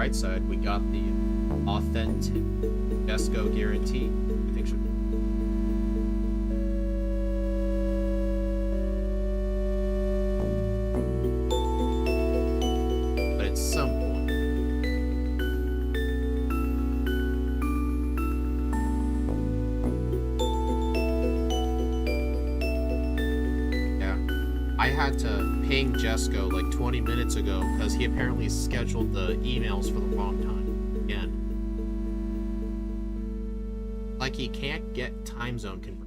bright side, we got the authentic Jesco guarantee. I think should. But at some point, yeah, I had to ping Jesco like 20 minutes ago because he apparently scheduled the emails for the wrong time again. Like he can't get time zone conversion.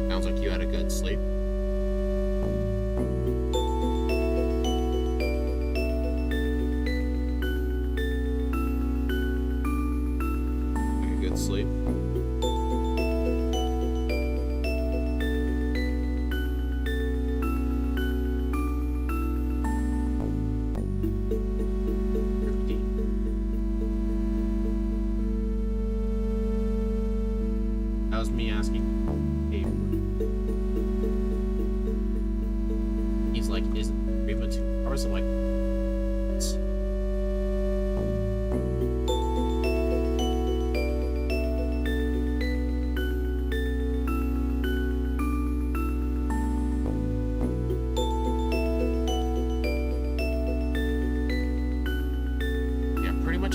Sounds like you had a good sleep. Sleep. That was me asking. Hey, he's like, is it 3 hours? I'm like,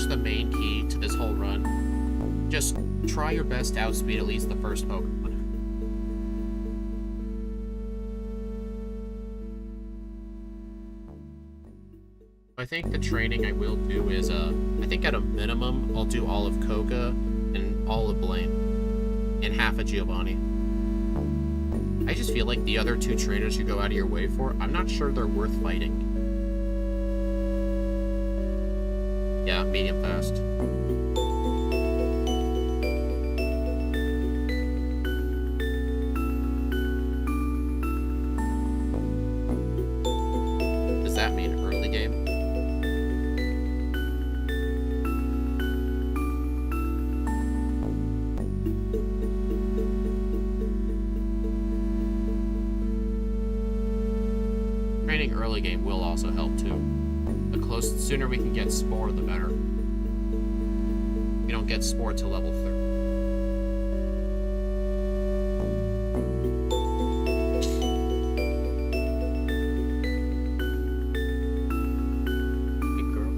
the main key to this whole run. Just try your best to outspeed at least the first Pokemon. I think the training I will do is, I think at a minimum, I'll do all of Koga and all of Blaine and half of Giovanni. I just feel like the other two trainers you go out of your way for, I'm not sure they're worth fighting. Yeah, medium fast. Does that mean early game? Training early game will also help too. The sooner we can get Spore, the better. We don't get Spore till level 30. Big girl.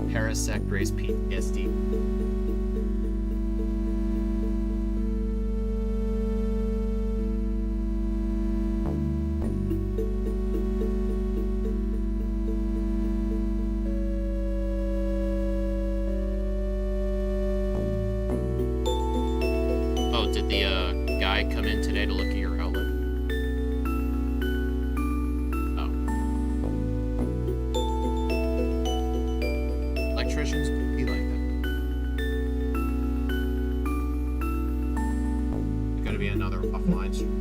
Parasect raised PTSD. Oh, did the guy come in today to look at your outlet? Oh. Electricians be like that. Gonna be another offline stream.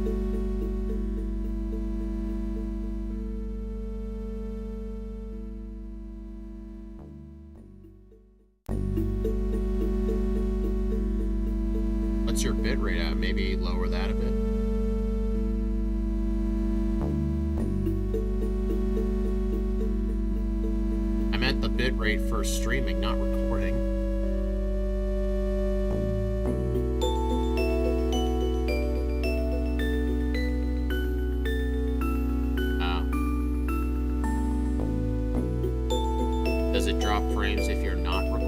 What's your bit rate at? Maybe lower that a bit. I meant the bit rate for streaming, not recording. Does it drop frames if you're not recording?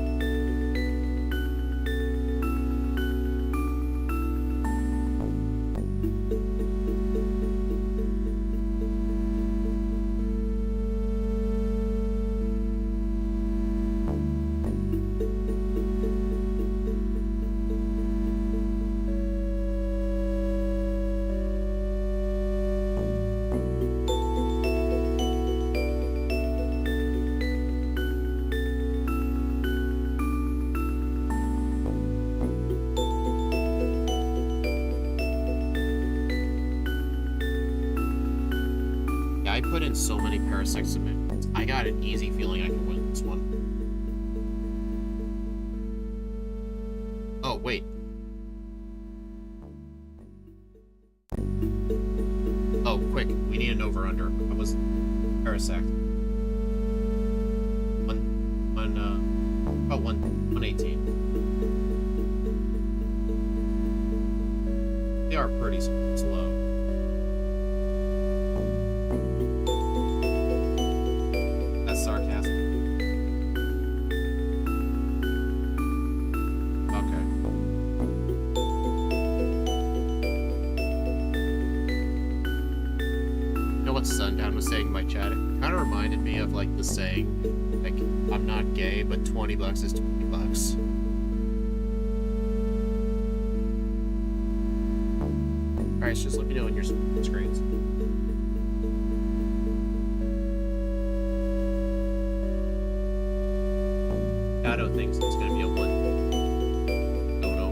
I put in so many Parasect submissions. I got an easy feeling I can win this one. Oh, wait. Oh, quick. We need an over-under. What was Parasect? 118. They are pretty slow. Sarcasm. Okay. You know what Sundown was saying in my chat? It kind of reminded me of like the saying, like, I'm not gay, but $20 is $20. Alright, just let me know on your screens. Shadow thinks it's gonna be a 1. Oh no.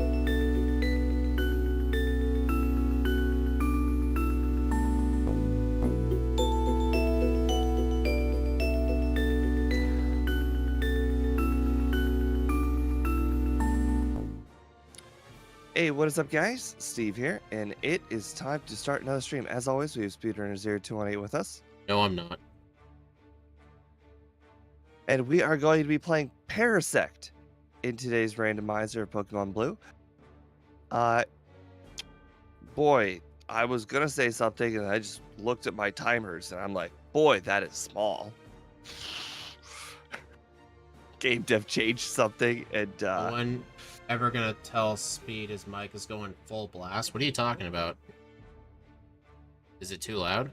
Hey, what is up, guys? Steve here, and it is time to start another stream. As always, we have Speedrunner 0218 with us. No, I'm not. And we are going to be playing Parasect in today's randomizer of Pokemon Blue. Boy, I was going to say something, and I just looked at my timers, and I'm like, boy, that is small. Game dev changed something, and... No one ever gonna tell Speed his mic is going full blast? What are you talking about? Is it too loud?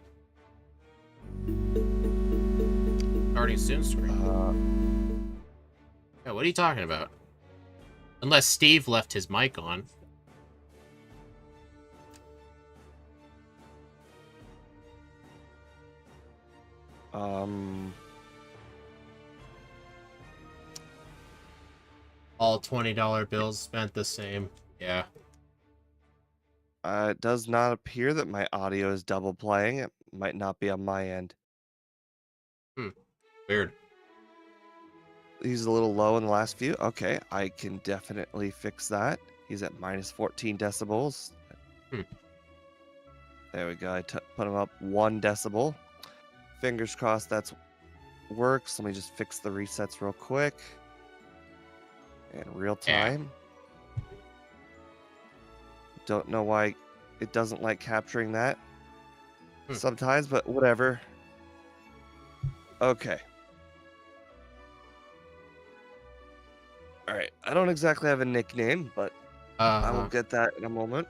Starting soon stream. Yeah, what are you talking about? Unless Steve left his mic on. All $20 bills spent the same. Yeah. It does not appear that my audio is double playing. It might not be on my end. Weird. He's a little low in the last few. Okay, I can definitely fix that. He's at minus 14 decibels. There we go. I put him up 1 decibel. Fingers crossed that works. Let me just fix the resets real quick. In real time. Yeah. Don't know why it doesn't like capturing that sometimes, but whatever. Okay. All right. I don't exactly have a nickname, but I will Uh-huh. get that in a moment.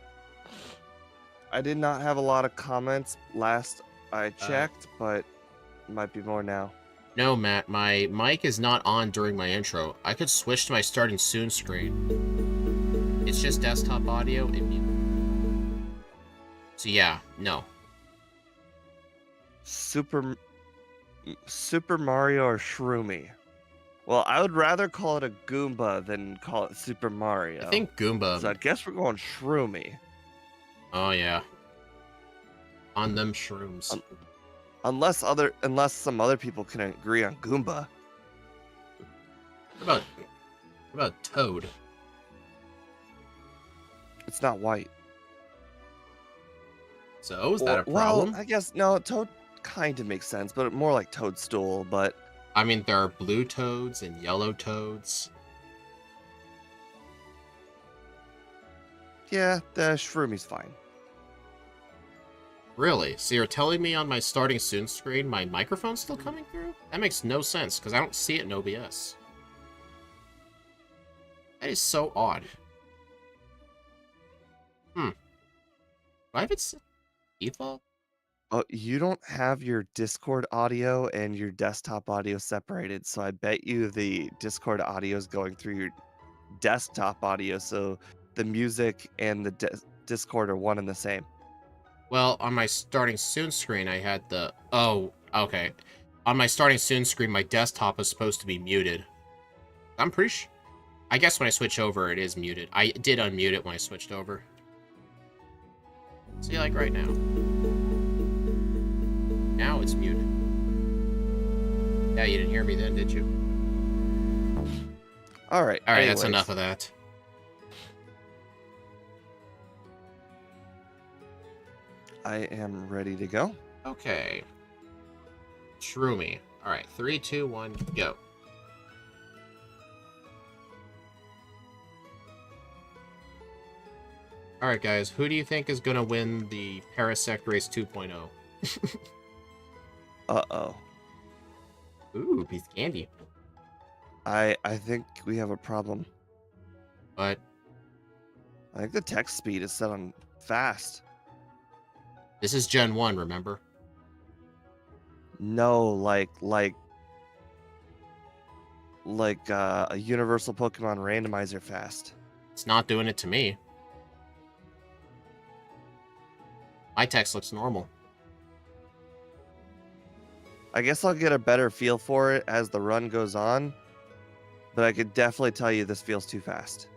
I did not have a lot of comments last I checked, but might be more now. No, Matt, my mic is not on during my intro. I could switch to my starting soon screen. It's just desktop audio and mute. So yeah, no. Super Mario or Shroomy? Well, I would rather call it a Goomba than call it Super Mario. I think Goomba. So I guess we're going Shroomy. Oh yeah. On them shrooms. Unless some other people can agree on Goomba. What about Toad? It's not white. So is that a problem? Well, I guess no, Toad kind of makes sense, but more like Toadstool, but I mean, there are blue toads and yellow toads. yeah, the Shroomy's fine. Really? So you're telling me on my starting soon screen my microphone's still coming through? That makes no sense, because I don't see it in OBS. That is so odd. Do I have it set default? Oh, you don't have your Discord audio and your desktop audio separated, so I bet you the Discord audio is going through your desktop audio, so the music and the Discord are one and the same. Well, on my starting soon screen, I had the... Oh, okay. On my starting soon screen, my desktop is supposed to be muted. I'm pretty sure... I guess when I switch over, it is muted. I did unmute it when I switched over. See, like right now. Now it's muted. Yeah, you didn't hear me then, did you? Alright, Alright, that's enough of that. I am ready to go. Okay. Shroomy. Alright, 3, 2, 1, go. Alright, guys, who do you think is gonna win the Parasect Race 2.0? Uh-oh. Ooh, piece of candy. I think we have a problem. But I think the text speed is set on fast. this is Gen 1, remember? No, like a universal Pokemon randomizer fast. It's not doing it to me. My text looks normal. I guess I'll get a better feel for it as the run goes on, but I could definitely tell you this feels too fast.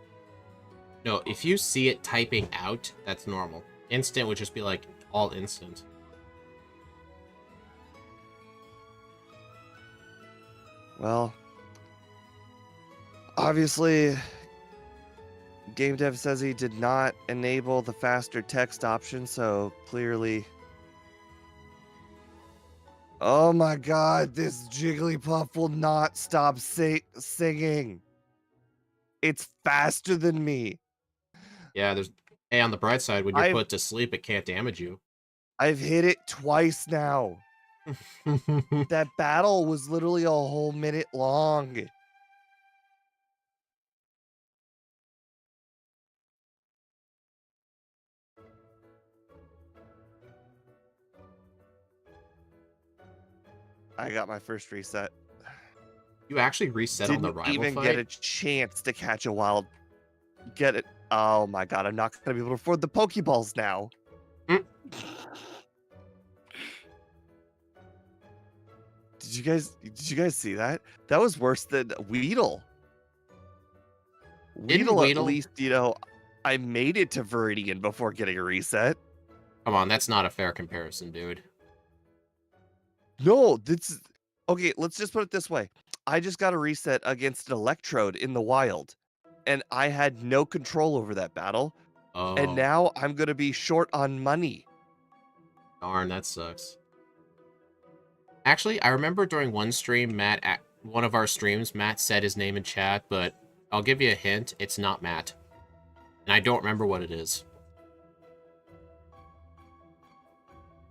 No, if you see it typing out, that's normal. Instant would just be like all instant. Well, obviously, Game Dev says he did not enable the faster text option, so clearly... Oh my god, this Jigglypuff will not stop singing. It's faster than me. Yeah, there's... Hey, on the bright side, when you're I've- put to sleep, it can't damage you. I've hit it twice now. That battle was literally a whole minute long. I got my first reset. You actually reset on the Didn't rival even fight? get a chance to catch a wild. Get it? Oh my god! I'm not gonna be able to afford the pokeballs now. Mm. Did you guys see that? That was worse than Weedle. Weedle, at Weedle- least, I made it to Viridian before getting a reset. Come on, that's not a fair comparison, dude. No, this okay. Let's just put it this way. I just got a reset against an Electrode in the wild, and I had no control over that battle. Oh, And now I'm gonna be short on money. darn, that sucks. Actually, I remember during one stream, one of our streams, Matt said his name in chat, but I'll give you a hint. It's not Matt. And I don't remember what it is.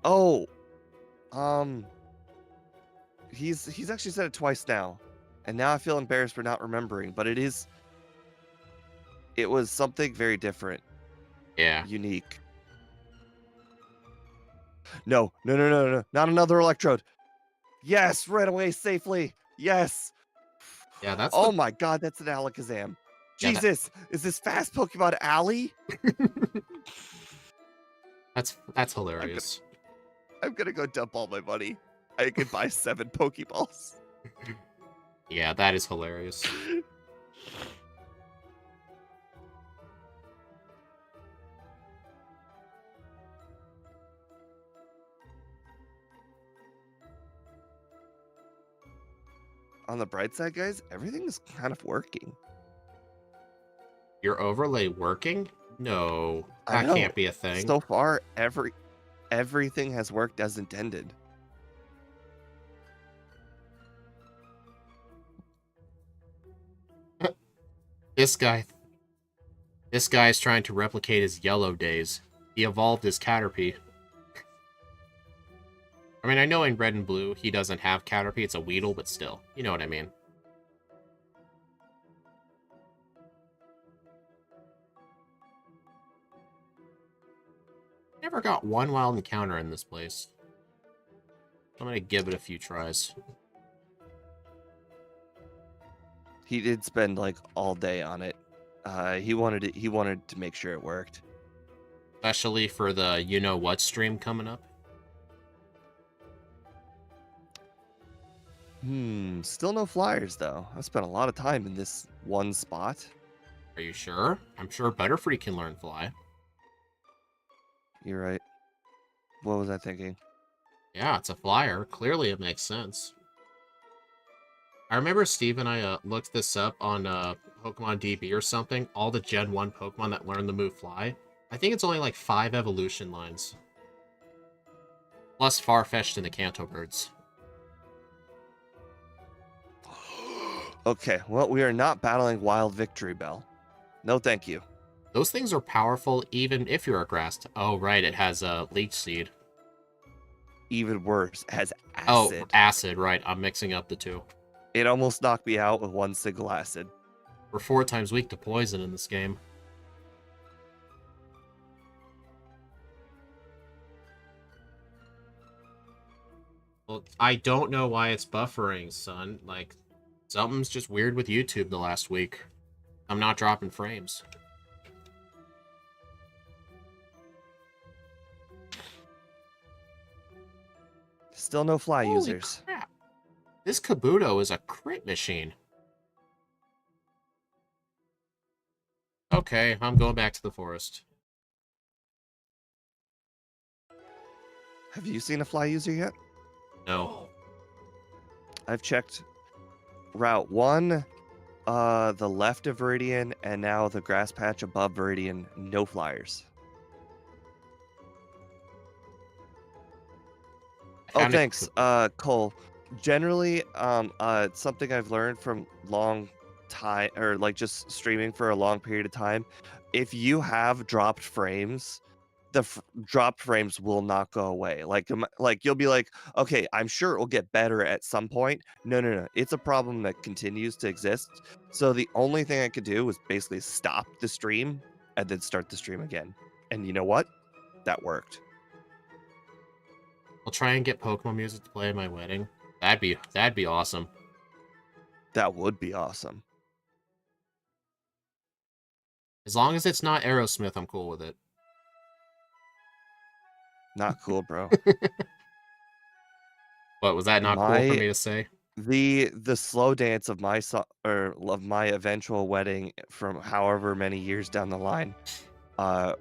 Oh, he's actually said it twice now, and now I feel embarrassed for not remembering. But it is It was something very different, Yeah. unique. No, no, no, no, no, not another electrode. Yes, ran away safely. Yes. Yeah, that's Oh the my god, that's an Alakazam. yeah, Jesus, is this fast Pokemon Alley? that's I'm gonna, hilarious. I'm gonna go dump all my money. I could buy 7 Pokeballs. Yeah, that is hilarious. On the bright side, guys, everything is kind of working. Your overlay working? No, I that know. can't be a thing. So far, everything has worked as intended. This guy, this guy is trying to replicate his yellow days. He evolved his Caterpie. I mean, I know in Red and Blue he doesn't have Caterpie, it's a Weedle, but still, you know what I mean. Never got one wild encounter in this place. I'm gonna give it a few tries. He did spend like all day on it. He wanted to make sure it worked. Especially for the you know what stream coming up. Still no flyers though. I spent a lot of time in this one spot. Are you sure? I'm sure Butterfree can learn fly. You're right. What was I thinking? Yeah, it's a flyer. Clearly it makes sense. I remember Steve and I looked this up on Pokemon DB or something. All the Gen 1 Pokemon that learn the move fly. I think it's only like 5 evolution lines. Plus Farfetch'd and the Kanto Birds. Okay, well, we are not battling Wild Victory Bell. No, thank you. Those things are powerful even if you're a grass. Oh, right, it has a Leech Seed. Even worse, it has Oh, acid. acid, right. I'm mixing up the two. It almost knocked me out with one single acid. We're 4 times weak to poison in this game. Well, I don't know why it's buffering, son. Like, something's just weird with YouTube the last week. I'm not dropping frames. Still no fly Holy users. crap. This Kabuto is a crit machine. Okay, I'm going back to the forest. Have you seen a fly user yet? No. I've checked Route 1, the left of Viridian, and now the grass patch above Viridian. No flyers. Oh, thanks, Cole. Generally, something I've learned from long time, or like just streaming for a long period of time, if you have dropped frames, the dropped frames will not go away. Like you'll be like, okay, I'm sure it will get better at some point. No, no, no. It's a problem that continues to exist. So the only thing I could do was basically stop the stream and then start the stream again. And you know what? That worked. I'll try and get Pokemon music to play at my wedding. That'd be awesome. That would be awesome. As long as it's not Aerosmith, I'm cool with it. Not cool, bro. What, was that not cool for me to say? The slow dance of my of my eventual wedding from however many years down the line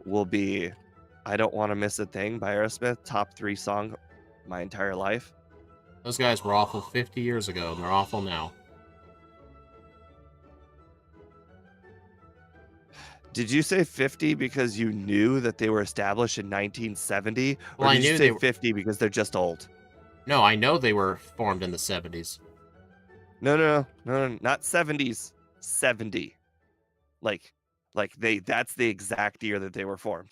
will be I Don't Want to Miss a Thing by Aerosmith, top 3 song my entire life. Those guys were awful 50 years ago, and they're awful now. Did you say 50 because you knew that they were established in 1970? Well, or I did you knew say they were... 50 because they're just old? No, I know they were formed in the 70s. No, not 70s. 70. Like that's the exact year that they were formed.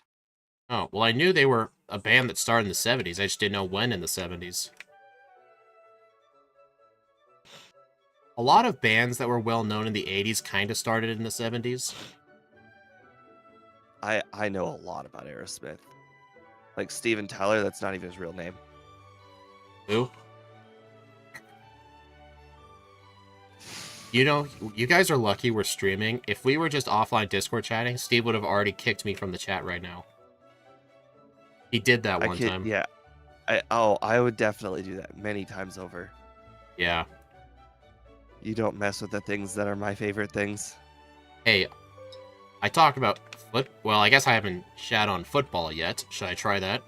Oh, well, I knew they were a band that started in the 70s. I just didn't know when in the 70s. A lot of bands that were well known in the 80s kind of started in the 70s. I know a lot about Aerosmith. Like Steven Tyler, that's not even his real name. Who? You know, you guys are lucky we're streaming. If we were just offline Discord chatting, Steve would have already kicked me from the chat right now. He did that one time. Yeah. I would definitely do that many times over. Yeah. You don't mess with the things that are my favorite things. Hey, I talk about well, I guess I haven't chat on football yet. Should I try that?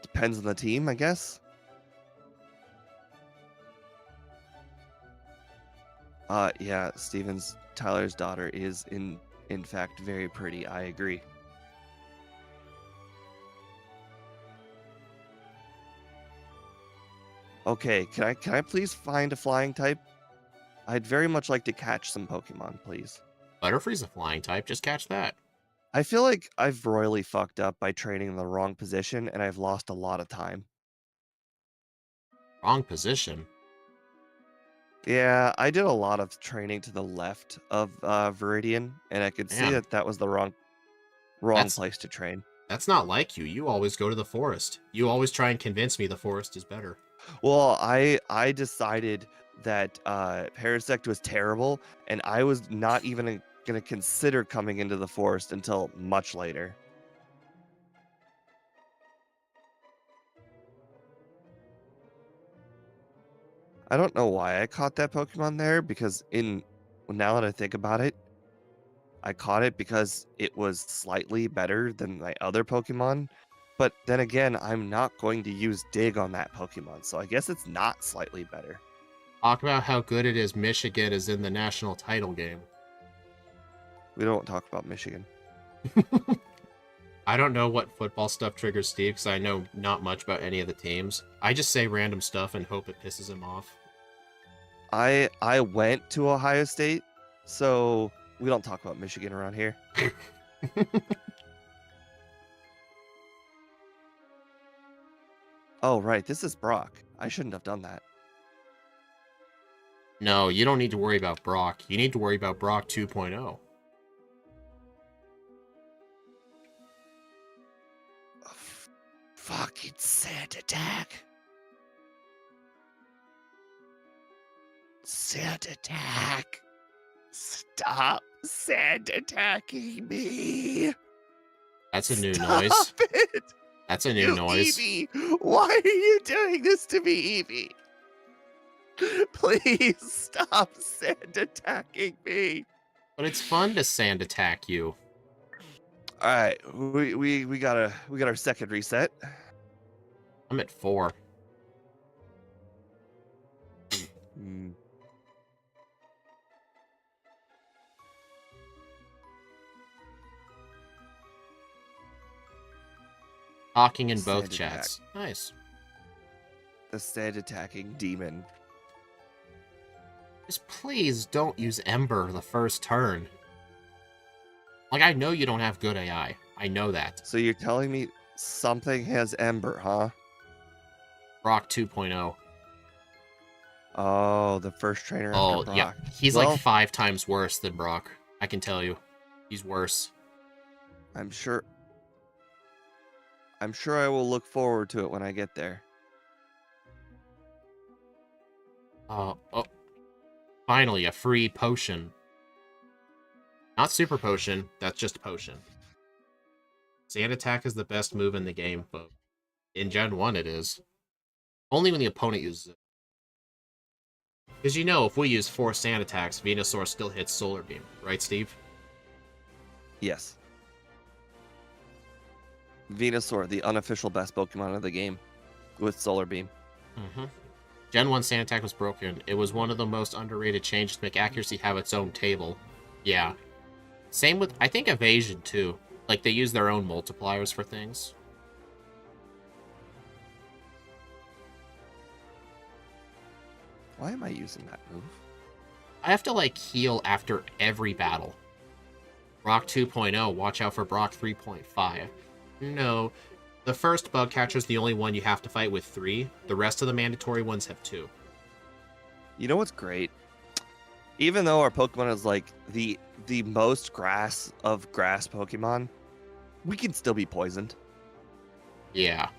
Depends on the team, I guess. Yeah, Tyler's daughter is in fact very pretty. I agree. Okay, can I please find a flying type? I'd very much like to catch some Pokemon, please. Butterfree's a flying type. Just catch that. I feel like I've royally fucked up by training in the wrong position, and I've lost a lot of time. Wrong position? Yeah, I did a lot of training to the left of Viridian, and I could see Damn. that was the wrong place to train. That's not like you. You always go to the forest. You always try and convince me the forest is better. Well, I decided that Parasect was terrible, and I was not even going to consider coming into the forest until much later. I don't know why I caught that Pokemon there, because now that I think about it, I caught it because it was slightly better than my other Pokemon. But then again, I'm not going to use Dig on that Pokemon, so I guess it's not slightly better. Talk about how good it is Michigan is in the national title game. We don't talk about Michigan. I don't know what football stuff triggers Steve, because I know not much about any of the teams. I just say random stuff and hope it pisses him off. I went to Ohio State, so we don't talk about Michigan around here. Oh, right. This is Brock. I shouldn't have done that. No, you don't need to worry about Brock. You need to worry about Brock 2.0. Fucking sand attack. Sand attack. Stop sand attacking me. That's a new Stop noise. It. That's a new noise. Eevee, why are you doing this to me, Eevee? Please stop sand attacking me. But it's fun to sand attack you. All right, we got our second reset. I'm at 4. Talking in both chats. Nice. The sand attacking demon. Just please don't use Ember the first turn. Like, I know you don't have good AI. I know that. So you're telling me something has Ember, huh? Brock 2.0. Oh, the first trainer after Brock. Yeah. He's like 5 times worse than Brock. I can tell you. He's worse. I'm sure I will look forward to it when I get there. Oh. Finally, a free potion. Not super potion, that's just potion. Sand attack is the best move in the game, but in Gen 1 it is. Only when the opponent uses it. Because you know, if we use 4 sand attacks, Venusaur still hits Solar Beam. Right, Steve? Yes. Venusaur, the unofficial best Pokemon of the game, with Solar Beam. Mm-hmm. Gen 1 Sand Attack was broken. It was one of the most underrated changes to make accuracy have its own table. Yeah. Same with, I think, Evasion, too. Like, they use their own multipliers for things. Why am I using that move? I have to, like, heal after every battle. Brock 2.0, watch out for Brock 3.5. No. The first bug catcher is the only one you have to fight with 3. The rest of the mandatory ones have 2. You know what's great? Even though our Pokemon is like the most grass of grass Pokemon, we can still be poisoned. Yeah.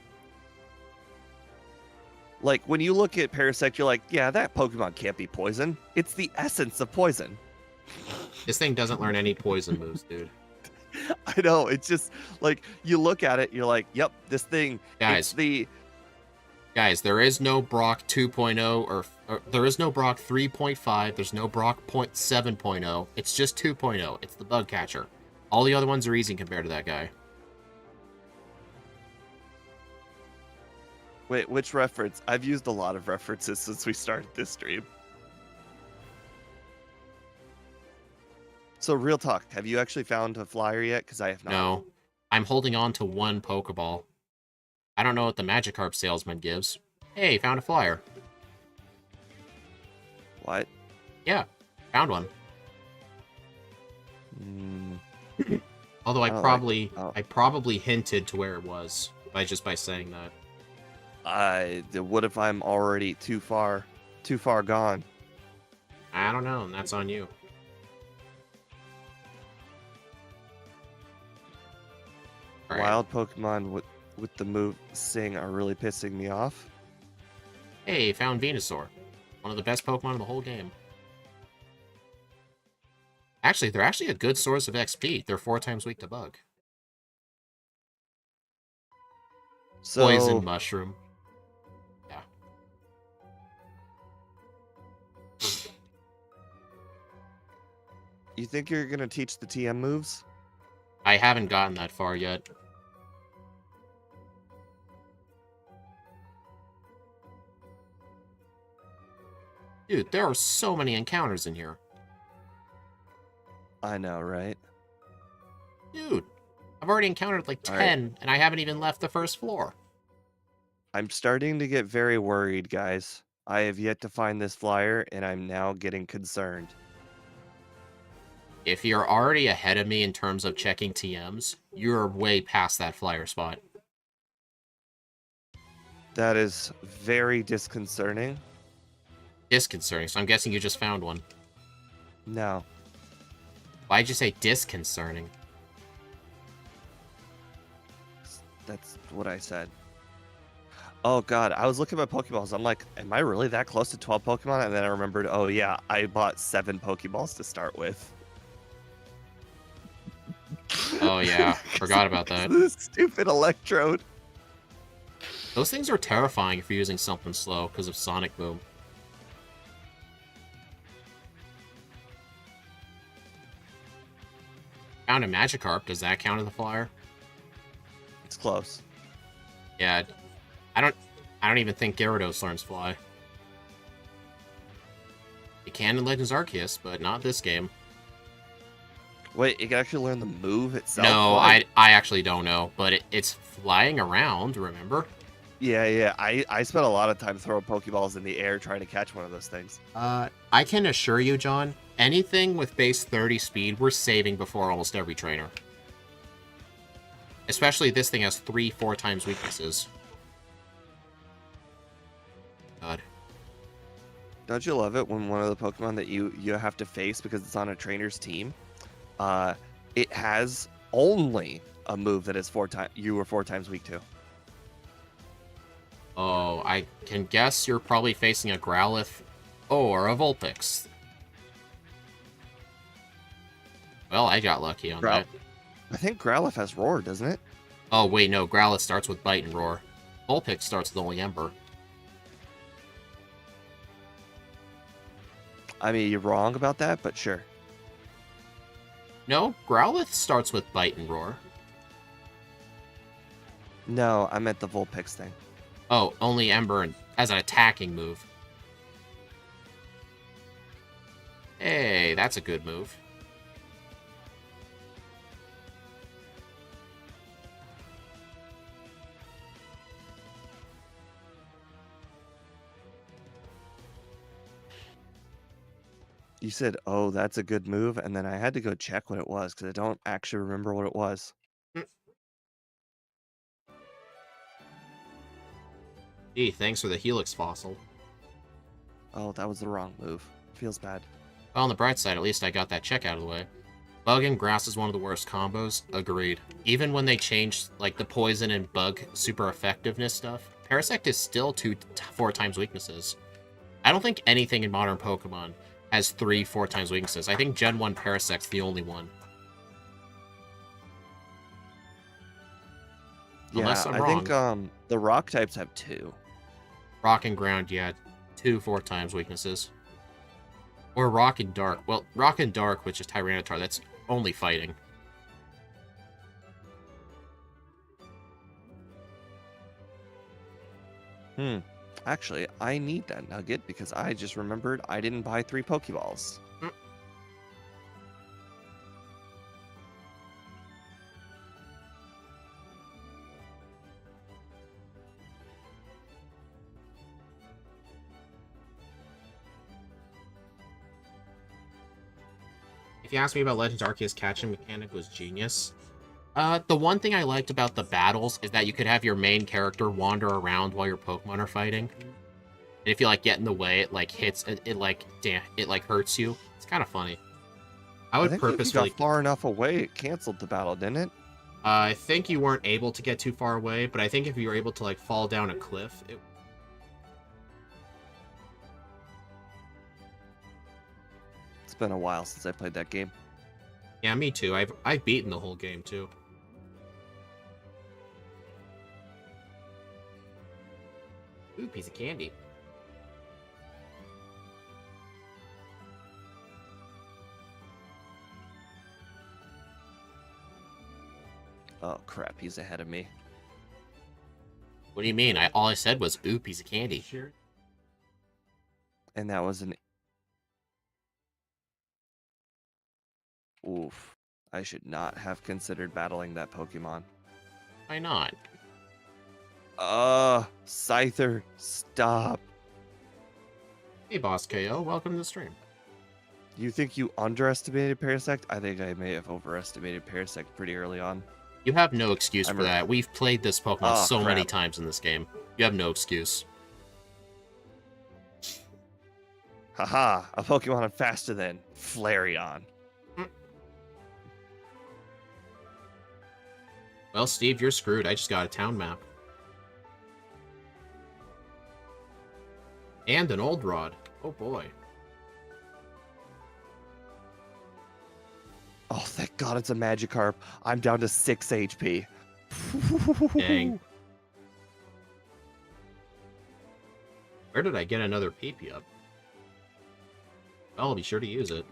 Like, when you look at Parasect, you're like, yeah, that Pokemon can't be poison. It's the essence of poison. This thing doesn't learn any poison moves, dude. I know, it's just, like, you look at it, you're like, yep, this thing, it's Guys. the... Guys, there is no Brock 2.0 or there is no Brock 3.5. There's no Brock 7.0. It's just 2.0. It's the bug catcher. All the other ones are easy compared to that guy. Wait, which reference? I've used a lot of references since we started this stream. So, real talk, have you actually found a flyer yet? Because I have not. No. I'm holding on to one Pokeball. I don't know what the Magikarp salesman gives. Hey, found a flyer. What? Yeah, found one. Although I probably hinted to where it was by saying that. What if I'm already too far gone? I don't know, and that's on you. All right. Wild Pokemon with the move Sing are really pissing me off. Hey, found Venusaur. One of the best Pokemon in the whole game. Actually, they're actually a good source of XP. They're 4 times weak to bug. So, Poison Mushroom. Yeah. You think you're gonna teach the TM moves? I haven't gotten that far yet. Dude, there are so many encounters in here. I know, right? Dude, I've already encountered like 10, and I haven't even left the first floor. I'm starting to get very worried, guys. I have yet to find this flyer, and I'm now getting concerned. If you're already ahead of me in terms of checking TMs, you're way past that flyer spot. That is very disconcerting. Disconcerting, so I'm guessing you just found one. No. Why'd you say disconcerting? That's what I said. Oh god, I was looking at my Pokeballs. I'm like, am I really that close to 12 Pokemon? And then I remembered, oh yeah, I bought 7 Pokeballs to start with. Oh yeah, forgot about that. This stupid Electrode. Those things are terrifying if you're using something slow because of Sonic Boom. Found a Magikarp. Does that count as a flyer? It's close. Yeah, I don't even think Gyarados learns Fly. It can in Legends Arceus, but not this game. Wait, it can actually learn the move itself? No, I actually don't know, but it's flying around, remember? Yeah. I spent a lot of time throwing Pokeballs in the air trying to catch one of those things. I can assure you, John, anything with base 30 speed, we're saving before almost every trainer. Especially this thing has 3-4 times weaknesses. God. Don't you love it when one of the Pokemon that you have to face because it's on a trainer's team, it has only a move that is you were 4 times weak to? Oh, I can guess you're probably facing a Growlithe or a Vulpix. Well, I got lucky on that. I think Growlithe has Roar, doesn't it? Oh, wait, no. Growlithe starts with Bite and Roar. Vulpix starts with only Ember. I mean, you're wrong about that, but sure. No, Growlithe starts with Bite and Roar. No, I meant the Vulpix thing. Oh, only Ember as an attacking move. Hey, that's a good move. You said, oh, that's a good move, and then I had to go check what it was, because I don't actually remember what it was. Gee, thanks for the Helix fossil. Oh, that was the wrong move. Feels bad. Well, on the bright side, at least I got that check out of the way. Bug and grass is one of the worst combos. Agreed. Even when they changed, like, the poison and bug super effectiveness stuff, Parasect is still 4 times weaknesses. I don't think anything in modern Pokemon has 4 times weaknesses. I think Gen 1 Parasect's the only one. Yeah, Unless I'm I wrong. think the rock types have 2. Rock and ground, yeah, 2 4 times weaknesses. Or rock and dark. Well, rock and dark, which is Tyranitar, that's only fighting. Actually, I need that nugget because I just remembered I didn't buy 3 pokeballs. If you ask me about Legends Arceus catching mechanic was genius. The one thing I liked about the battles is that you could have your main character wander around while your Pokemon are fighting. And if you, like, get in the way, it, like, hits, it hurts you. It's kind of funny. I think purposefully... if you got far enough away, it canceled the battle, didn't it? I think you weren't able to get too far away, but I think if you were able to, like, fall down a cliff, it... It's been a while since I played that game. Yeah, me too. I've beaten the whole game, too. Ooh, piece of candy. Oh crap, he's ahead of me. What do you mean? All I said was, ooh, piece of candy. And that was an... Oof. I should not have considered battling that Pokemon. Why not? Scyther, stop. Hey, Boss KO, welcome to the stream. You think you underestimated Parasect? I think I may have overestimated Parasect pretty early on. You have no excuse for that. We've played this Pokemon so many crap. times in this game. You have no excuse. Haha, a Pokemon I'm faster than Flareon. Well, Steve, you're screwed. I just got a town map. And an old rod. Oh boy. Oh, thank God it's a Magikarp. I'm down to 6 HP. Dang. Where did I get another PP up? Well, I'll be sure to use it.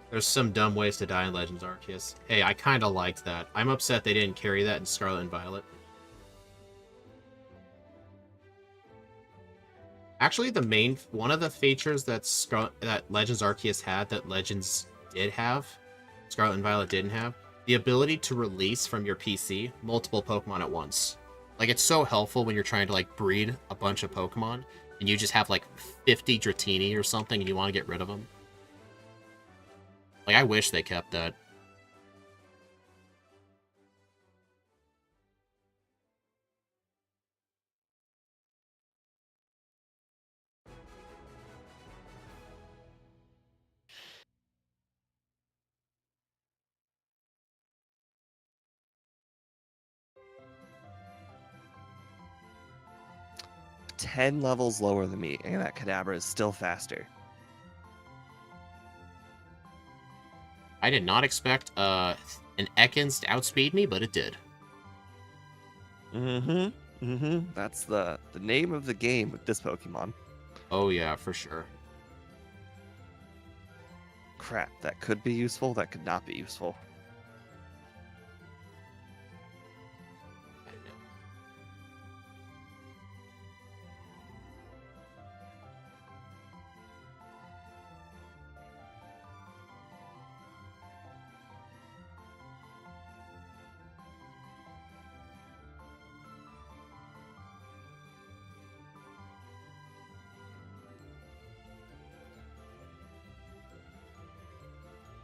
There's some dumb ways to die in Legends Arceus. Hey, I kinda liked that. I'm upset they didn't carry that in Scarlet and Violet. Actually, one of the features that Legends Arceus had that Legends did have, Scarlet and Violet didn't have, the ability to release from your PC multiple Pokemon at once. Like, it's so helpful when you're trying to, like, breed a bunch of Pokemon, and you just have, like, 50 Dratini or something, and you want to get rid of them. Like, I wish they kept that. Ten levels lower than me, and that Kadabra is still faster. I did not expect an Ekans to outspeed me, but it did. That's the name of the game with this Pokemon. Oh yeah, for sure. Crap, that could be useful, that could not be useful.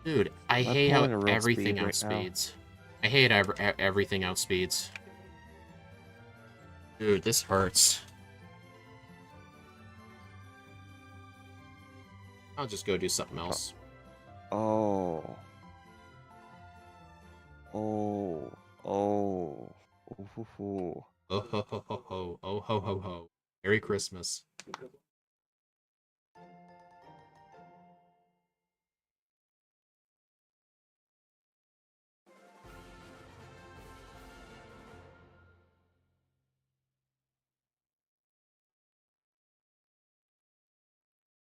Dude, I hate how everything outspeeds. I hate everything outspeeds. Dude, this hurts. I'll just go do something else. Oh. Oh. Oh. Ooh, hoo, hoo. Oh ho ho ho ho. Oh ho ho ho. Merry Christmas.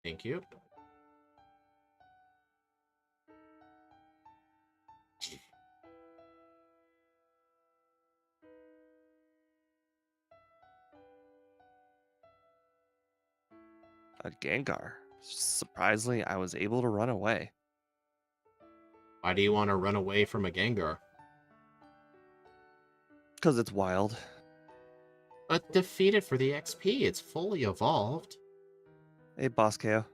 Thank you. A Gengar. Surprisingly, I was able to run away. Why do you want to run away from a Gengar? Because it's wild. But defeat it for the XP. It's fully evolved. Hey, Boss KO.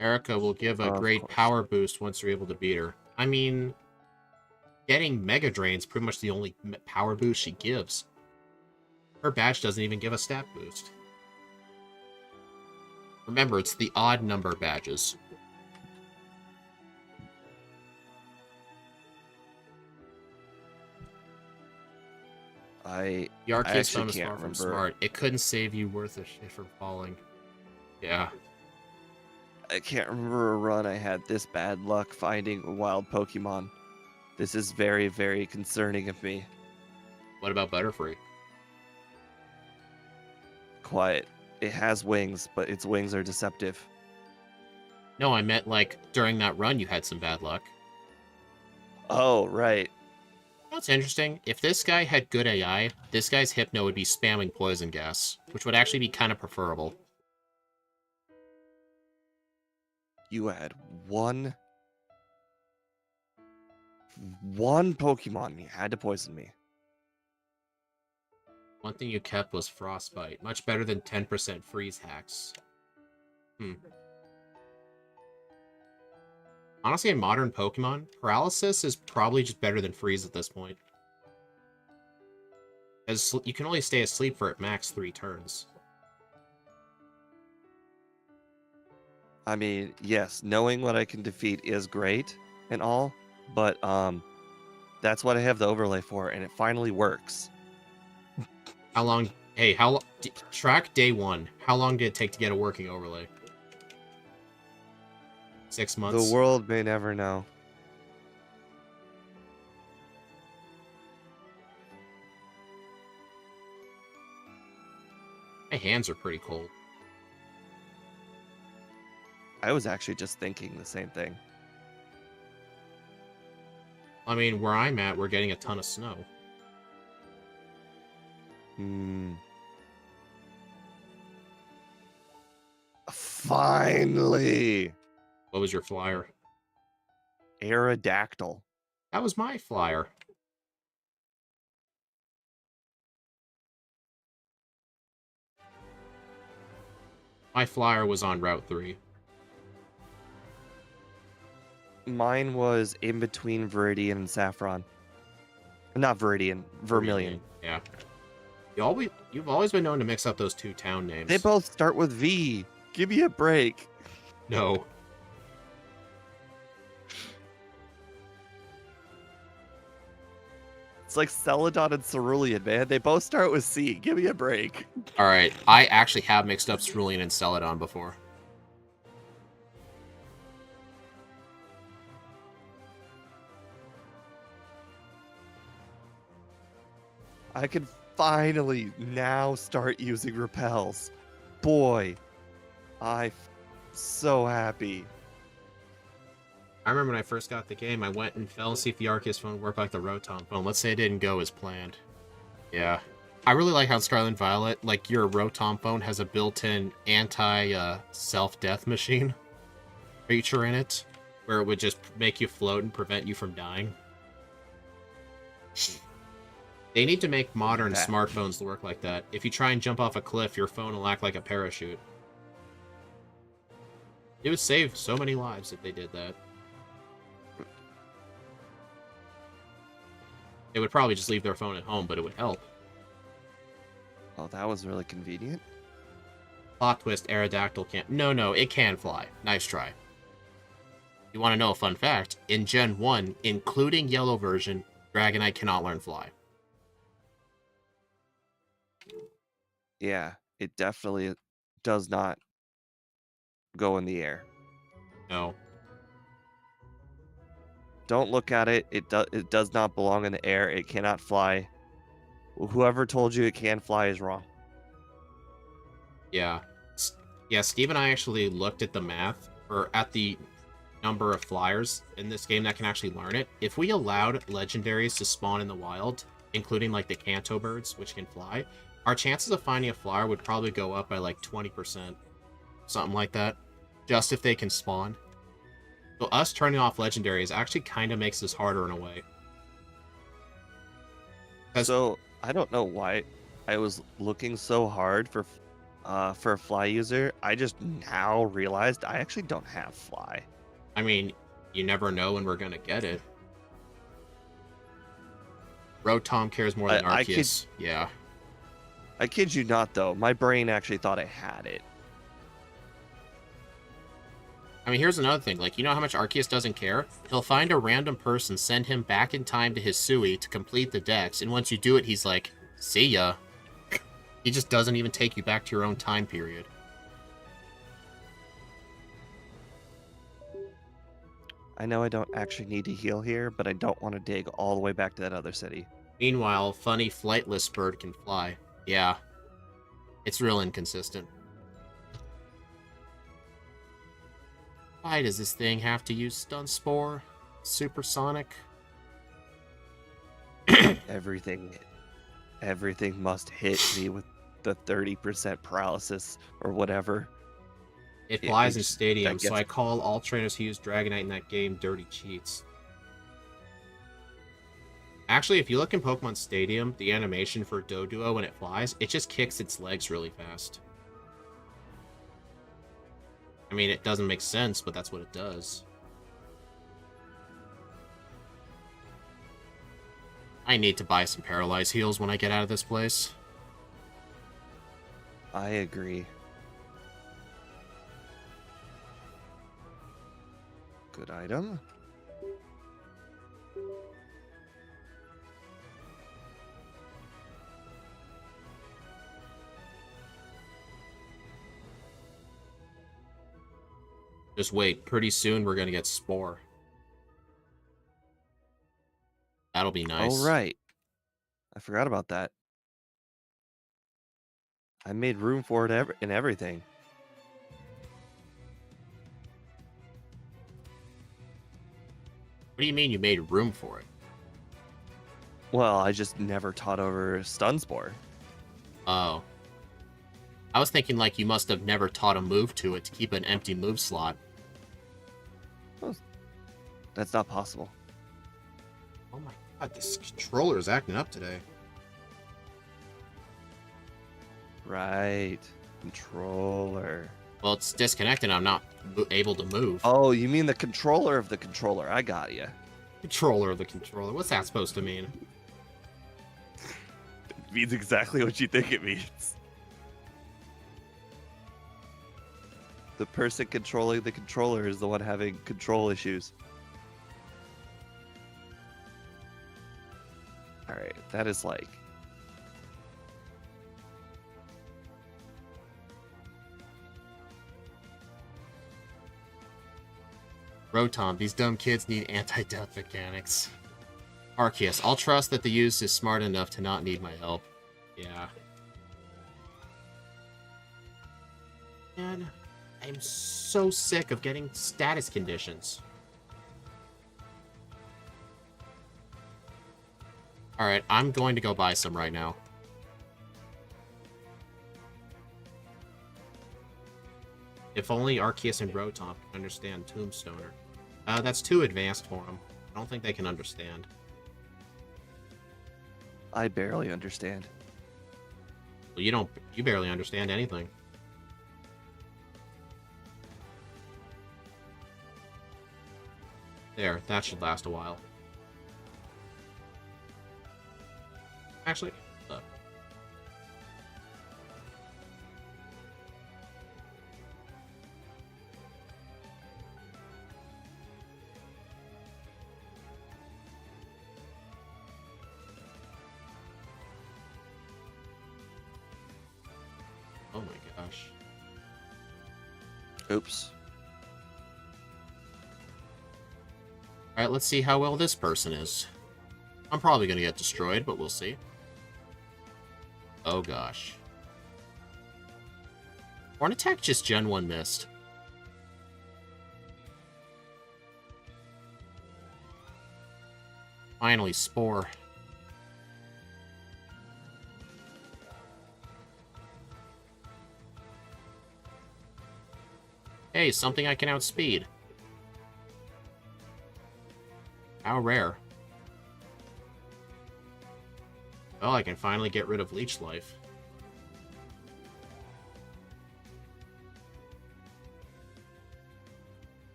Erica will give a Of great course. power boost once you're able to beat her. I mean, getting Mega Drain's pretty much the only power boost she gives. Her badge doesn't even give a stat boost. Remember, it's the odd number badges. I The Arceus actually stone is can't far from remember. smart. It couldn't save you worth a shit from falling. Yeah. I can't remember a run I had this bad luck finding a wild Pokemon. This is very, very concerning of me. What about Butterfree? Quiet. It has wings, but its wings are deceptive. No, I meant like during that run you had some bad luck. Oh, right. That's interesting. If this guy had good AI, this guy's Hypno would be spamming poison gas, which would actually be kind of preferable. You had one Pokemon. You had to poison me. One thing you kept was Frostbite. Much better than 10% freeze hacks. Honestly, in modern Pokemon, Paralysis is probably just better than Freeze at this point. As you can only stay asleep for at max 3 turns. I mean, yes, knowing what I can defeat is great and all, but that's what I have the overlay for, and it finally works. How long... Hey, track day 1. How long did it take to get a working overlay? 6 The months? world may never know. My hands are pretty cold. I was actually just thinking the same thing. I mean, where I'm at, we're getting a ton of snow. Finally! What was your flyer? Aerodactyl. That was my flyer. My flyer was on Route 3. Mine was in between Viridian and Saffron. Not Viridian, Vermilion. Yeah. You've always been known to mix up those two town names. They both start with V. Give me a break. No. It's like Celadon and Cerulean, man. They both start with C. Give me a break. Alright, I actually have mixed up Cerulean and Celadon before. I can finally now start using repels. Boy, I'm so happy. I remember when I first got the game, I went and fell to see if the Arceus phone worked like the Rotom phone. Let's say it didn't go as planned. Yeah. I really like how Scarlet Violet, like your Rotom phone, has a built-in anti-self-death machine feature in it, where it would just make you float and prevent you from dying. They need to make modern smartphones work like that. If you try and jump off a cliff, your phone will act like a parachute. It would save so many lives if they did that. They would probably just leave their phone at home, but it would help. Oh, that was really convenient. Plot twist, Aerodactyl can't. No, it can fly. Nice try. You want to know a fun fact? In Gen 1, including yellow version, Dragonite cannot learn fly. Yeah, it definitely does not go in the air. No. Don't look at it. It does not belong in the air. It cannot fly. Whoever told you it can fly is wrong. Yeah. Yeah, Steve and I actually looked at the math, or at the number of flyers in this game that can actually learn it. If we allowed legendaries to spawn in the wild, including like the Kanto birds, which can fly, our chances of finding a flyer would probably go up by like 20%. Something like that. Just if they can spawn. So us turning off legendaries actually kind of makes this harder in a way. So I don't know why I was looking so hard for a fly user. I just now realized I actually don't have fly. I mean, you never know when we're gonna get it. Rotom cares more than Arceus. Yeah. I kid you not, though. My brain actually thought I had it. I mean, here's another thing. Like, you know how much Arceus doesn't care? He'll find a random person, send him back in time to his Sui to complete the dex, and once you do it, he's like, see ya. He just doesn't even take you back to your own time period. I know I don't actually need to heal here, but I don't want to dig all the way back to that other city. Meanwhile, funny flightless bird can fly. Yeah. It's real inconsistent. Why does this thing have to use Stun Spore? Supersonic? Everything must hit me with the 30% paralysis or whatever. It flies in just- Stadium, that so gets- I call all trainers who use Dragonite in that game dirty cheats. Actually, if you look in Pokemon Stadium, the animation for Doduo when it flies, it just kicks its legs really fast. I mean, it doesn't make sense, but that's what it does. I need to buy some Paralyze heals when I get out of this place. I agree. Good item. Just wait, pretty soon we're gonna get Spore. That'll be nice. Oh, right. I forgot about that. I made room for it in everything. What do you mean you made room for it? Well, I just never taught over Stun Spore. Oh. I was thinking like you must have never taught a move to it to keep an empty move slot. That's not possible. Oh my god, this controller is acting up today. Right. Controller. Well, it's disconnected. I'm not able to move. Oh, you mean the controller of the controller. I got you. Controller of the controller. What's that supposed to mean? It means exactly what you think it means. The person controlling the controller is the one having control issues. Alright, that is like... Rotom, these dumb kids need anti-death mechanics. Arceus, I'll trust that the use is smart enough to not need my help. Yeah. Man, I'm so sick of getting status conditions. Alright, I'm going to go buy some right now. If only Arceus and Rotom can understand Tombstoner. That's too advanced for them. I don't think they can understand. I barely understand. Well, you barely understand anything. There, that should last a while. Actually, Oh my gosh. Oops. Alright, let's see how well this person is. I'm probably gonna get destroyed, but we'll see. Oh gosh. Horn Attack just Gen 1 missed. Finally, Spore. Hey, something I can outspeed. How rare. Well, I can finally get rid of Leech Life.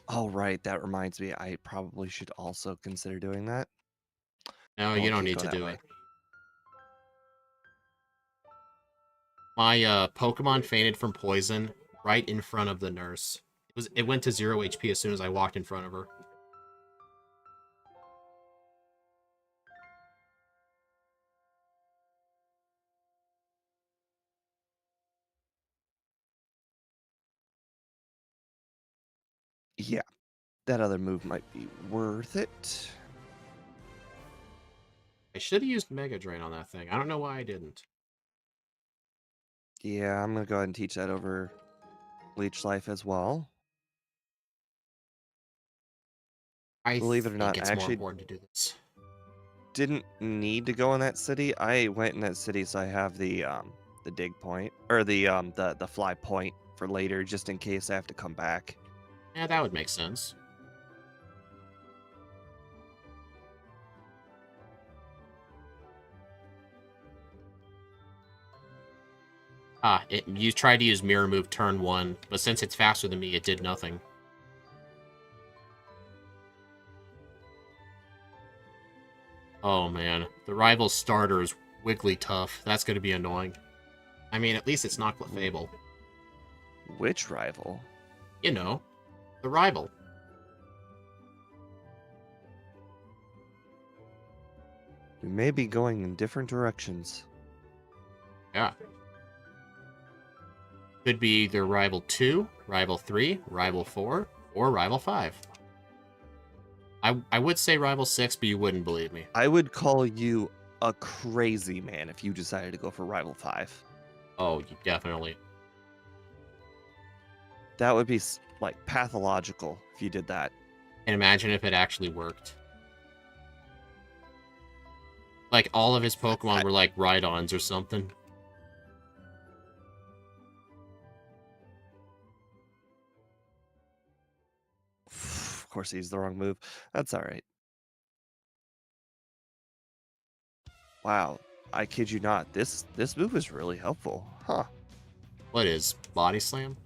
Oh, right. That reminds me. I probably should also consider doing that. No, Well, you I don't can't need go to that do way. it. My Pokemon fainted from poison right in front of the nurse. It went to 0 HP as soon as I walked in front of her. Yeah, that other move might be worth it. I should have used Mega Drain on that thing. I don't know why I didn't. Yeah, I'm gonna go ahead and teach that over Leech Life as well. I Believe it or think not, I it's more actually important to do this. didn't need to go in that city. I went in that city, so I have the dig point or the fly point for later, just in case I have to come back. Yeah, that would make sense. You tried to use Mirror Move turn 1, but since it's faster than me, it did nothing. Oh man, the rival starter is Wigglytuff. That's going to be annoying. I mean, at least it's not Clefable. Which rival? You know, the rival. We may be going in different directions. Yeah. Could be either Rival 2, Rival 3, Rival 4, or Rival 5. I would say Rival 6, but you wouldn't believe me. I would call you a crazy man if you decided to go for Rival 5. Oh, you definitely. That would be like pathological if you did that. And imagine if it actually worked. Like, all of his Pokemon were like Rhydons or something. Of course, he's the wrong move. That's all right. Wow, I kid you not. This move is really helpful, huh? What is Body Slam?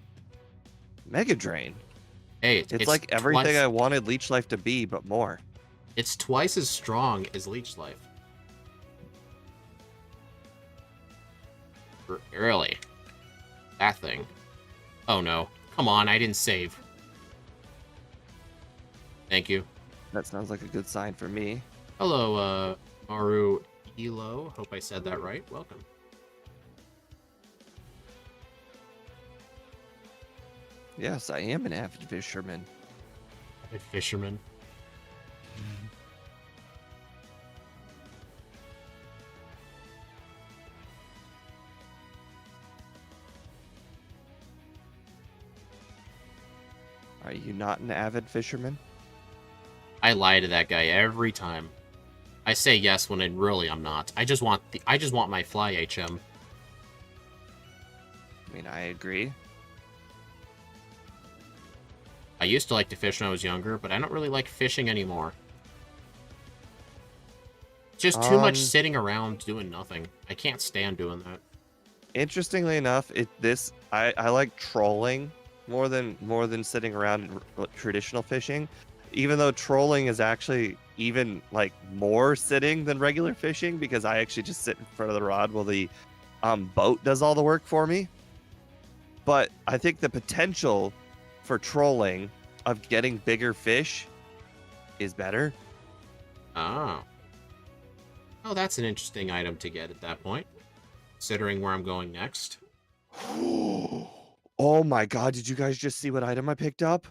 Mega Drain. Hey, It's like everything I wanted Leech Life to be, but more. It's twice as strong as Leech Life. Really? That thing. Oh no. Come on, I didn't save. Thank you. That sounds like a good sign for me. Hello, Maru Elo. Hope I said that right. Welcome. Yes, I am an avid fisherman. Avid fisherman. Are you not an avid fisherman? I lie to that guy every time. I say yes when I'm not. I just want my fly HM. I mean, I agree. I used to like to fish when I was younger, but I don't really like fishing anymore. Just too much sitting around doing nothing. I can't stand doing that. Interestingly enough, I like trolling more than sitting around in traditional fishing. Even though trolling is actually even like more sitting than regular fishing, because I actually just sit in front of the rod while the boat does all the work for me. But I think the potential for trolling of getting bigger fish is better. Oh. Oh, that's an interesting item to get at that point. considering where I'm going next. Oh my god, did you guys just see what item I picked up?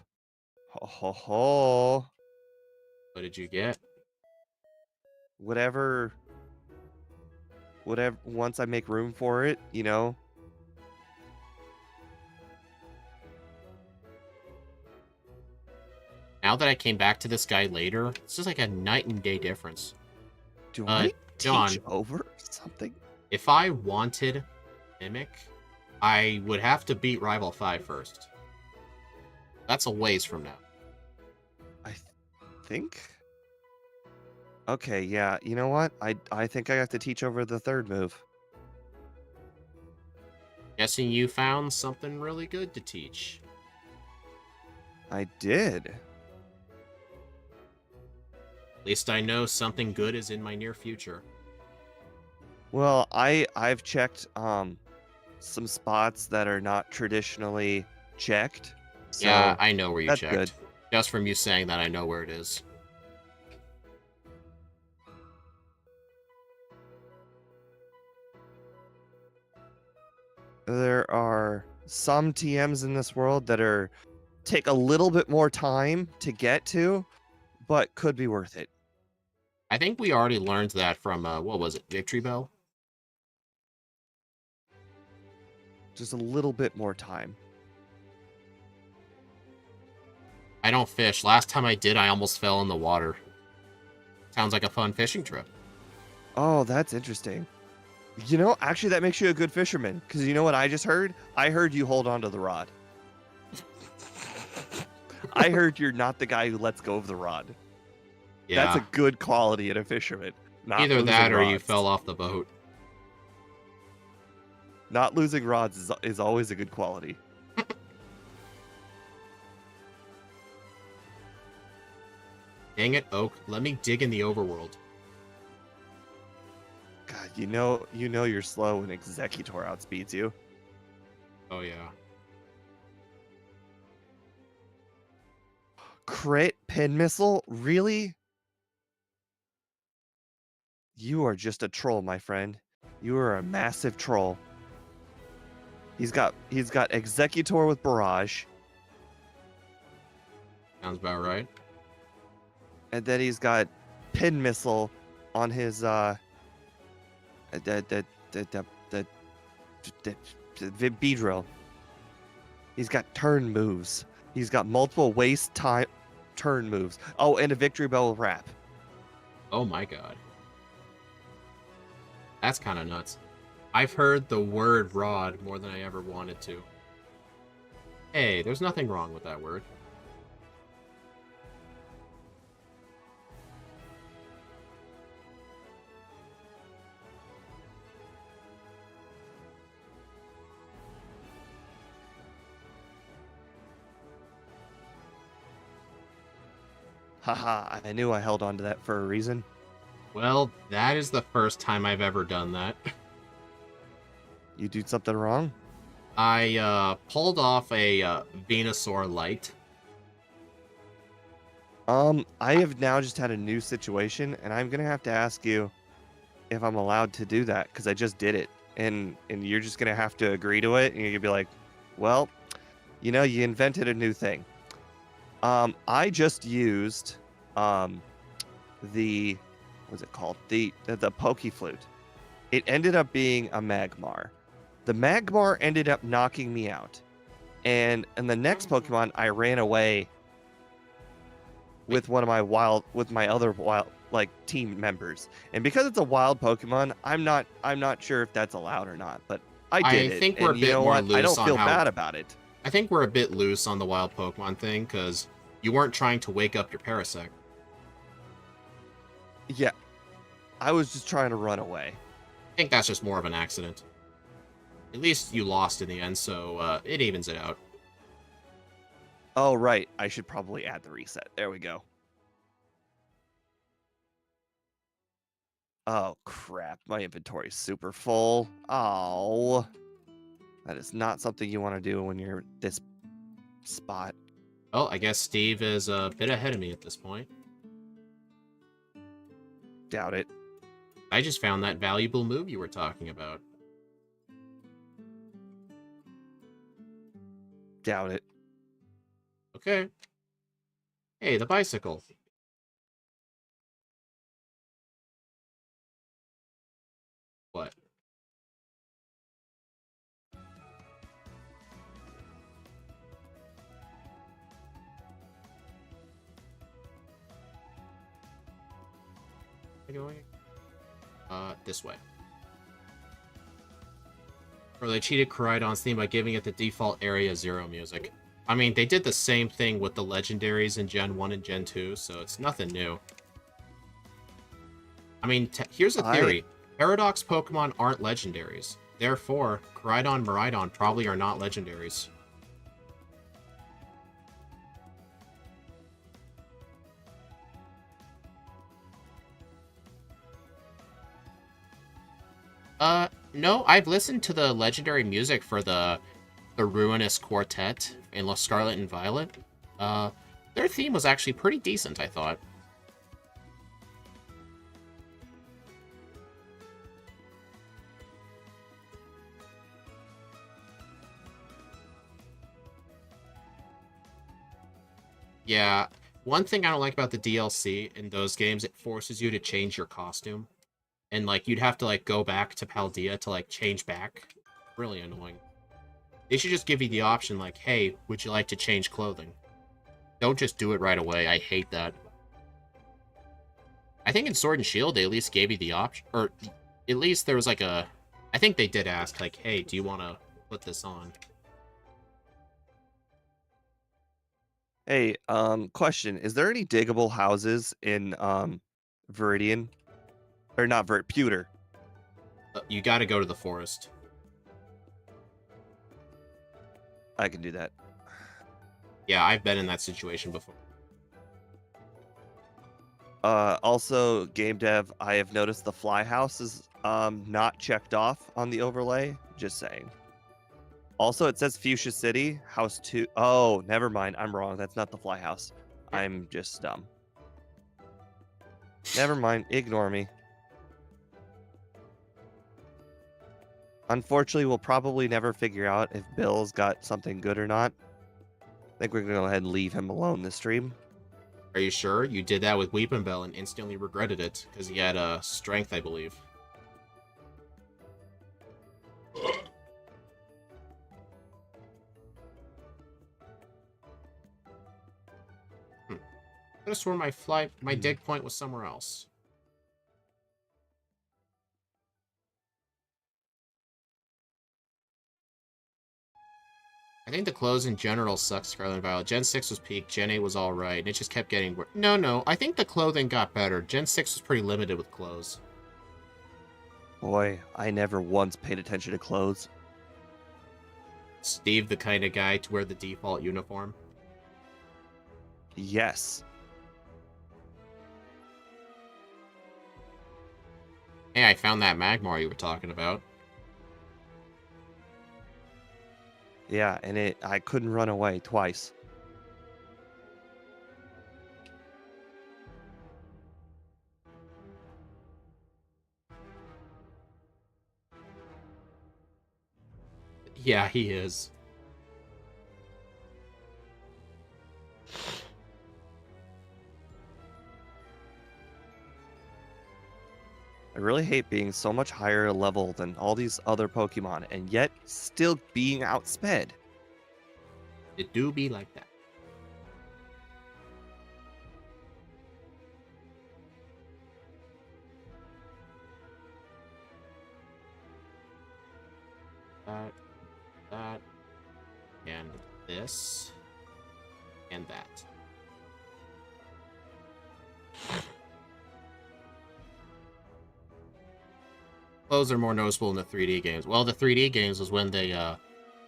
Ho ho ho. What did you get? Whatever, once I make room for it, you know? Now that I came back to this guy later, it's just like a night and day difference. Do I John, teach over something? if I wanted Mimic, I would have to beat Rival 5 first. That's a ways from now. I think? Okay, yeah, you know what? I think I have to teach over the third move. Guessing you found something really good to teach. I did. At least I know something good is in my near future. Well, I've checked some spots that are not traditionally checked. So Yeah, I know where you that's checked. good. Just from you saying that, I know where it is. There are some TMs in this world that take a little bit more time to get to, but could be worth it. I think we already learned that from, what was it, Victory Bell? Just a little bit more time. I don't fish. Last time I did, I almost fell in the water. Sounds like a fun fishing trip. Oh, that's interesting. You know, actually, that makes you a good fisherman. Because you know what I just heard? I heard you hold on to the rod. I heard you're not the guy who lets go of the rod. Yeah. That's a good quality in a fisherman. Not Either losing that or you rods. fell off the boat. Not losing rods is always a good quality. Dang it, Oak. Let me dig in the overworld. God, you know you're slow when Executor outspeeds you. Oh, yeah. Crit pin missile? Really? You are just a troll, my friend. You are a massive troll. He's got Executor with Barrage, Sounds about right. and then he's got pin missile on his the Beedrill. He's got turn moves. He's got multiple waste time turn moves. Oh, and a Victory Bell wrap. Oh, my God. That's kind of nuts. I've heard the word rod more than I ever wanted to. Hey, there's nothing wrong with that word. Haha, I knew I held on to that for a reason. Well, that is the first time I've ever done that. You do something wrong? I pulled off a Venusaur Light. I have now just had a new situation, and I'm gonna have to ask you if I'm allowed to do that, because I just did it. And you're just gonna have to agree to it, and you're gonna be like, well, you know, you invented a new thing. I just used the what's it called? The Poke Flute. It ended up being a Magmar. The Magmar ended up knocking me out. And in the next Pokemon, I ran away with one of my other wild team members. And because it's a wild Pokemon, I'm not sure if that's allowed or not, but I did it. I think we're a bit more loose I don't on feel how... bad about it. I think we're a bit loose on the wild Pokemon thing, because you weren't trying to wake up your Parasect. Yeah. I was just trying to run away. I think that's just more of an accident. At least you lost in the end, so it evens it out. Oh, right. I should probably add the reset. There we go. Oh, crap. My inventory is super full. Oh. That is not something you want to do when you're this spot. Well, I guess Steve is a bit ahead of me at this point. Doubt it. I just found that valuable move you were talking about. doubt it. Okay. Hey, the bicycle. What? Am I going? This way. Or they cheated Koraidon's theme by giving it the default Area 0 music. I mean, they did the same thing with the legendaries in Gen 1 and Gen 2, so it's nothing new. I mean, here's a theory. Paradox Pokemon aren't legendaries. Therefore, Koraidon, Miraidon probably are not legendaries. No, I've listened to the legendary music for the Ruinous Quartet in Scarlet and Violet. Their theme was actually pretty decent, I thought. Yeah, one thing I don't like about the DLC in those games, it forces you to change your costume. And, like, you'd have to, like, go back to Paldea to, like, change back. Really annoying. They should just give you the option, like, hey, would you like to change clothing? Don't just do it right away. I hate that. I think in Sword and Shield, they at least gave you the option. Or, at least there was, like, a... I think they did ask, like, hey, do you want to put this on? Hey, question. Is there any diggable houses in, Viridian? Or not Pewter? You gotta go to the forest. I can do that. Yeah, I've been in that situation before. Also, game dev, I have noticed the fly house is, not checked off on the overlay. Just saying. Also, it says Fuchsia City, House 2. Oh, never mind. I'm wrong. That's not the fly house. I'm just dumb. Never mind. Ignore me. Unfortunately, we'll probably never figure out if Bill's got something good or not. I think we're going to go ahead and leave him alone this stream. Are you sure? You did that with Weepinbell and instantly regretted it, because he had strength, I believe. I could have sworn my dig point was somewhere else. I think the clothes in general suck, Scarlet and Violet. Gen 6 was peak, Gen 8 was alright, and it just kept getting worse. No, I think the clothing got better. Gen 6 was pretty limited with clothes. Boy, I never once paid attention to clothes. Steve, the kind of guy to wear the default uniform? Yes. Hey, I found that Magmar you were talking about. Yeah, and I couldn't run away twice. Yeah, he is. I really hate being so much higher level than all these other Pokemon, and yet still being outsped. It do be like that. That, and this, and that. Clothes are more noticeable in the 3D games. Well, the 3D games was when they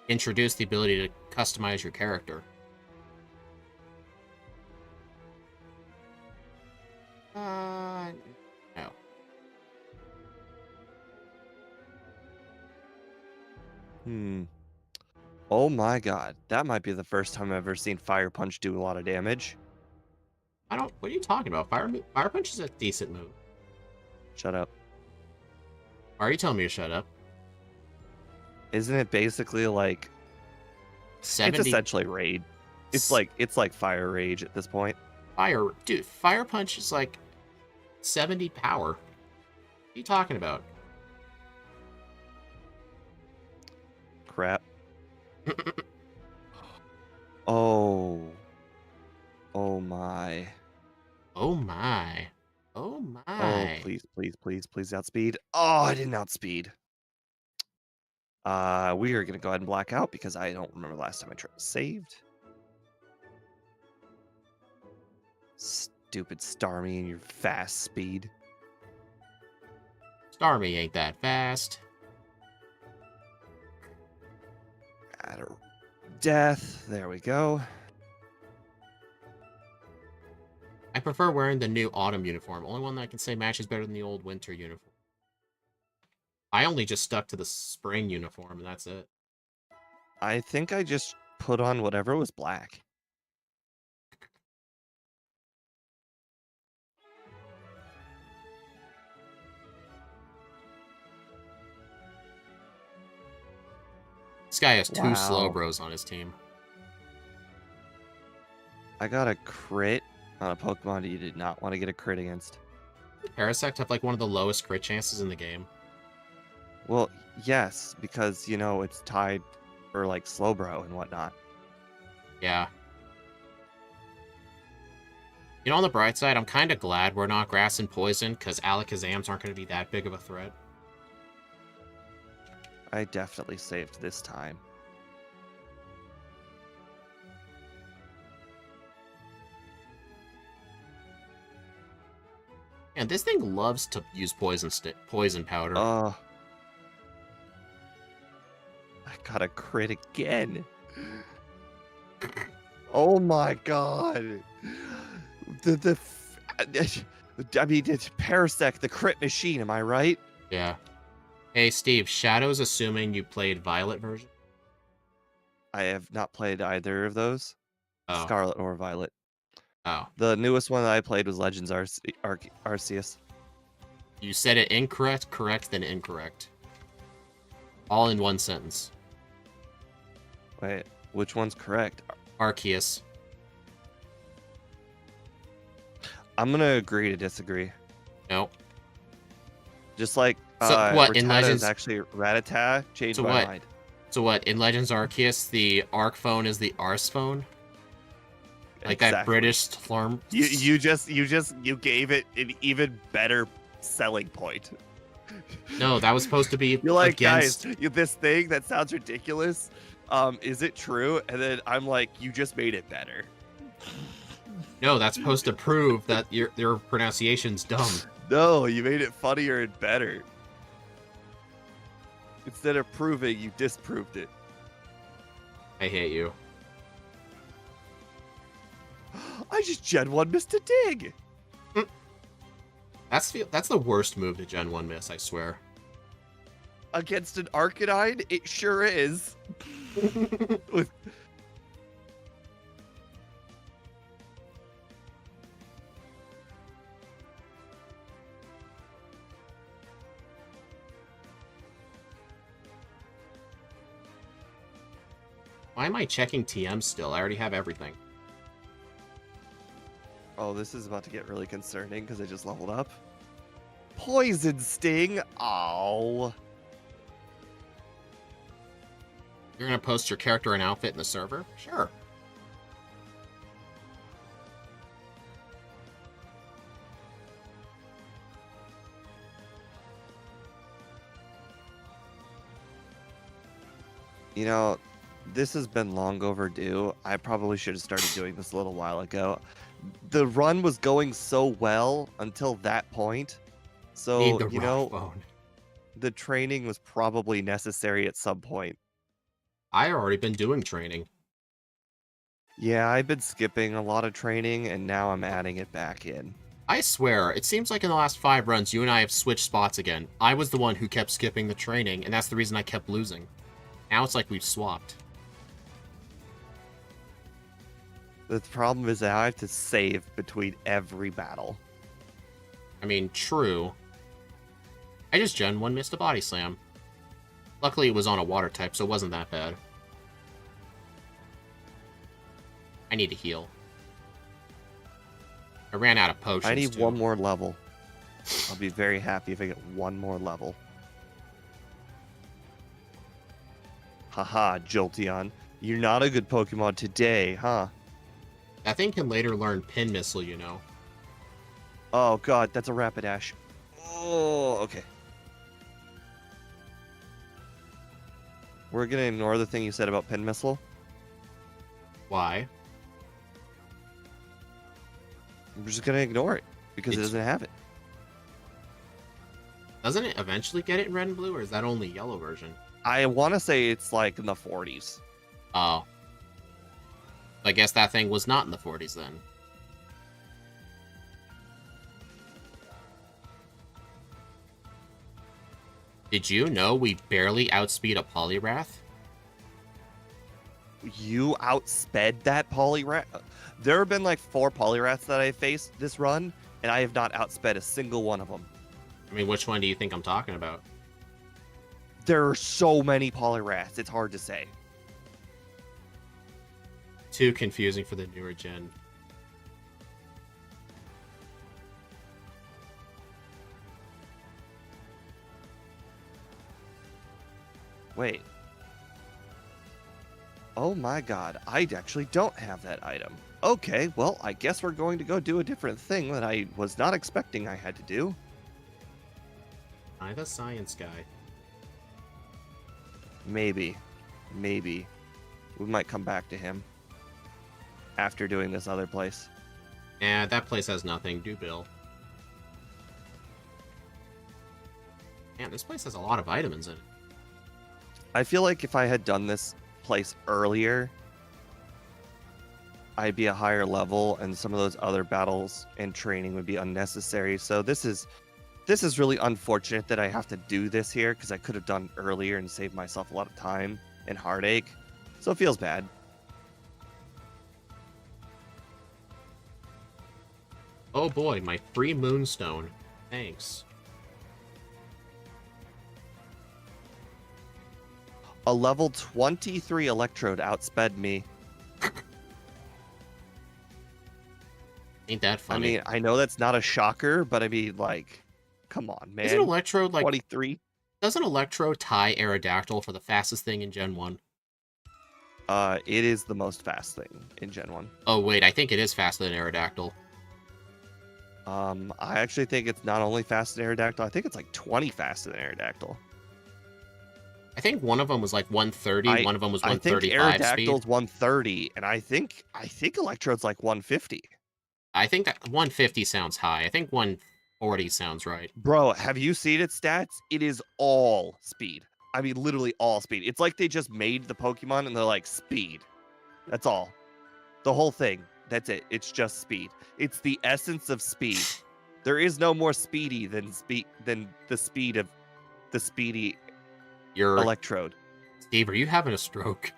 introduced the ability to customize your character. No. Oh my god, that might be the first time I've ever seen Fire Punch do a lot of damage. What are you talking about? Fire Punch is a decent move. Shut up. Why are you telling me to shut up? Isn't it basically like It's 70 essentially raid. It's like fire rage at this point. fire. Dude, fire punch is like 70 power. What are you talking about? Crap. Oh. Oh my. Oh my. Oh Oh, my. please, please, please, please outspeed. Oh, I didn't outspeed. We are gonna go ahead and black out because I don't remember the last time I saved. Stupid Starmie and your fast speed. Starmie ain't that fast. At a death. There we go. I prefer wearing the new autumn uniform. Only one that I can say matches better than the old winter uniform. I only just stuck to the spring uniform, and that's it. I think I just put on whatever was black. This guy has two slow Wow. bros on his team. I got a crit on a Pokemon that you did not want to get a crit against. Parasect have like one of the lowest crit chances in the game. Well, yes, because, you know, it's tied for, like, Slowbro and whatnot. Yeah. You know, on the bright side, I'm kind of glad we're not Grass and Poison, because Alakazams aren't going to be that big of a threat. I definitely saved this time. And this thing loves to use poison powder. I got a crit again. Oh my god. I mean, it's Parasect, the crit machine, am I right? Yeah. Hey, Steve, Shadow's assuming you played Violet version? I have not played either of those. Oh. Scarlet or Violet. Oh. The newest one that I played was Legends Arceus. You said it incorrect, correct, then incorrect. All in one sentence. Wait, which one's correct? Arceus. I'm gonna agree to disagree. Nope. Just like So, what, in Rattata Legends- is actually Rattata, changed So my what? mind. So what, in Legends Arceus, the Arc phone is the Arse phone? Like that Exactly. British form? You gave it an even better selling point. No, that was supposed to be You're like, against... guys, this thing that sounds ridiculous. Is it true? And then I'm like, you just made it better. No, that's supposed to prove that your pronunciation's dumb. No, you made it funnier and better. Instead of proving, you disproved it. I hate you. I just Gen 1 missed a dig. That's the worst move to Gen 1 miss, I swear. Against an Arcanine, it sure is. Why am I checking TM still? I already have everything. Oh, this is about to get really concerning because I just leveled up. Poison Sting. Oh. You're gonna post your character and outfit in the server? Sure. You know, this has been long overdue. I probably should have started doing this a little while ago. The run was going so well until that point. So, Need the you rock know, phone. the training was probably necessary at some point. I already been doing training. Yeah, I've been skipping a lot of training, and now I'm adding it back in. I swear, it seems like in the last 5 runs, you and I have switched spots again. I was the one who kept skipping the training, and that's the reason I kept losing. Now it's like we've swapped. The problem is that I have to save between every battle. I mean, true. I just Gen 1 missed a body slam. Luckily, it was on a water type, so it wasn't that bad. I need to heal. I ran out of potions, I need too. one more level. I'll be very happy if I get one more level. Haha, Jolteon. You're not a good Pokemon today, huh? That thing can later learn Pin Missile, you know. Oh god, that's a Rapidash. Oh, okay. We're gonna ignore the thing you said about Pin Missile. Why? We're just gonna ignore it because it It's- doesn't have it. Doesn't it eventually get it in red and blue, or is that only yellow version? I want to say it's like in the 40s. Oh. I guess that thing was not in the 40s then. Did you know we barely outspeed a Poliwrath? You outsped that Poliwrath. There have been like 4 Poliwraths that I faced this run, and I have not outsped a single one of them. I mean, which one do you think I'm talking about? There are so many Poliwraths, it's hard to say. Too confusing for the newer gen. Wait. Oh my god, I actually don't have that item. Okay, well, I guess we're going to go do a different thing that I was not expecting I had to do. I'm the science guy. Maybe. Maybe. We might come back to him after doing this other place. Yeah, that place has nothing. Do Bill. Man, this place has a lot of vitamins in it. I feel like if I had done this place earlier, I'd be a higher level and some of those other battles and training would be unnecessary. So this is really unfortunate that I have to do this here because I could have done earlier and saved myself a lot of time and heartache. So it feels bad. Oh boy, my free moonstone. Thanks. A level 23 Electrode outsped me. Ain't that funny? I mean, I know that's not a shocker, but I mean, like, come on, man. Isn't Electrode like 23? Doesn't Electro tie Aerodactyl for the fastest thing in Gen 1? It is the most fast thing in Gen 1. Oh wait, I think it is faster than Aerodactyl. I actually think it's not only faster than Aerodactyl, I think it's like 20 faster than Aerodactyl. I think one of them was like 130, one of them was I think 135 speed. Aerodactyl's 130, and I think Electrode's like 150. I think that 150 sounds high. I think 140 sounds right. Bro, have you seen its stats? It is all speed. I mean, literally all speed. It's like they just made the Pokemon and they're like, speed. That's all. The whole thing. That's it. It's just speed. It's the essence of speed. There is no more speedy than the speed of the speedy Electrode. Steve, are you having a stroke?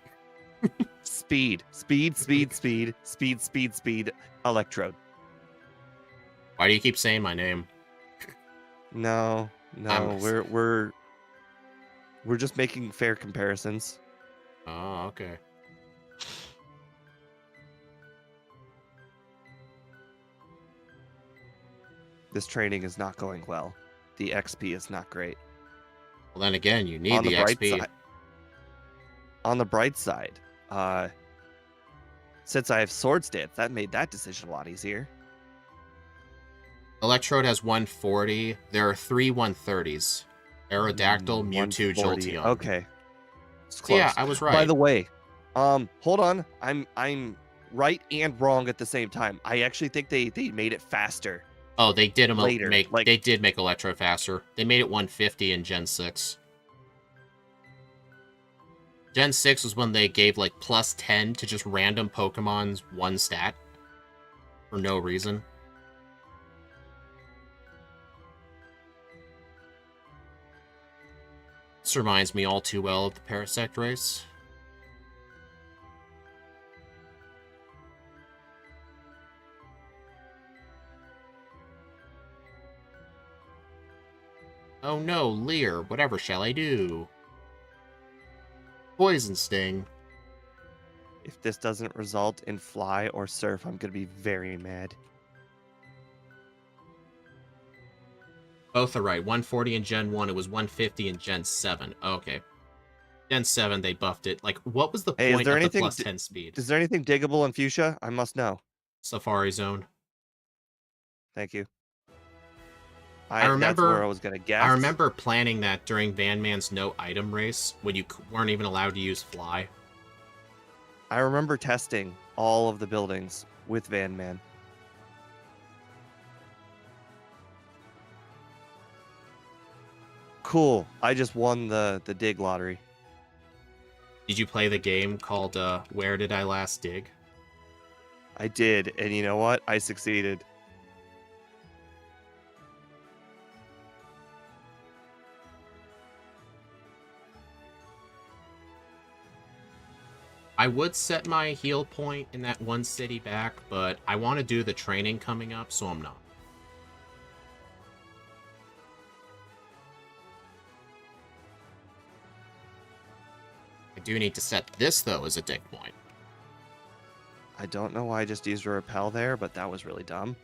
Speed. Electrode. Why do you keep saying my name? No, we're just making fair comparisons. Oh, okay. This training is not going well. The XP is not great. Well, then again, you need the XP. On the bright side, since I have Swords Dance, that made that decision a lot easier. Electrode has 140. There are 3 130s. Aerodactyl, Mewtwo, 140. Jolteon. Okay. It's So close. yeah, I was right. By the way, hold on. I'm right and wrong at the same time. I actually think they made it faster. Oh, they did later. They did make Electrode faster. They made it 150 in Gen 6. Gen 6 was when they gave like plus 10 to just random Pokemon's one stat. For no reason. This reminds me all too well of the Parasect race. Oh no, Leer, whatever shall I do? Poison Sting. If this doesn't result in fly or surf, I'm gonna be very mad. Both are right. 140 in Gen 1, it was 150 in Gen 7. Okay. Gen 7, they buffed it. Like, what was the Hey, point of the plus 10 speed? is there anything diggable in Fuchsia? I must know. Safari Zone. Thank you. I That's where I remember was gonna I guess. remember planning that during Van Man's no item race when you weren't even allowed to use fly. I remember testing all of the buildings with Van Man. Cool. I just won the dig lottery. Did you play the game called Where Did I Last Dig? I did, and you know what? I succeeded. I would set my heal point in that one city back, but I want to do the training coming up, so I'm not. I do need to set this, though, as a dig point. I don't know why I just used a repel there, but that was really dumb.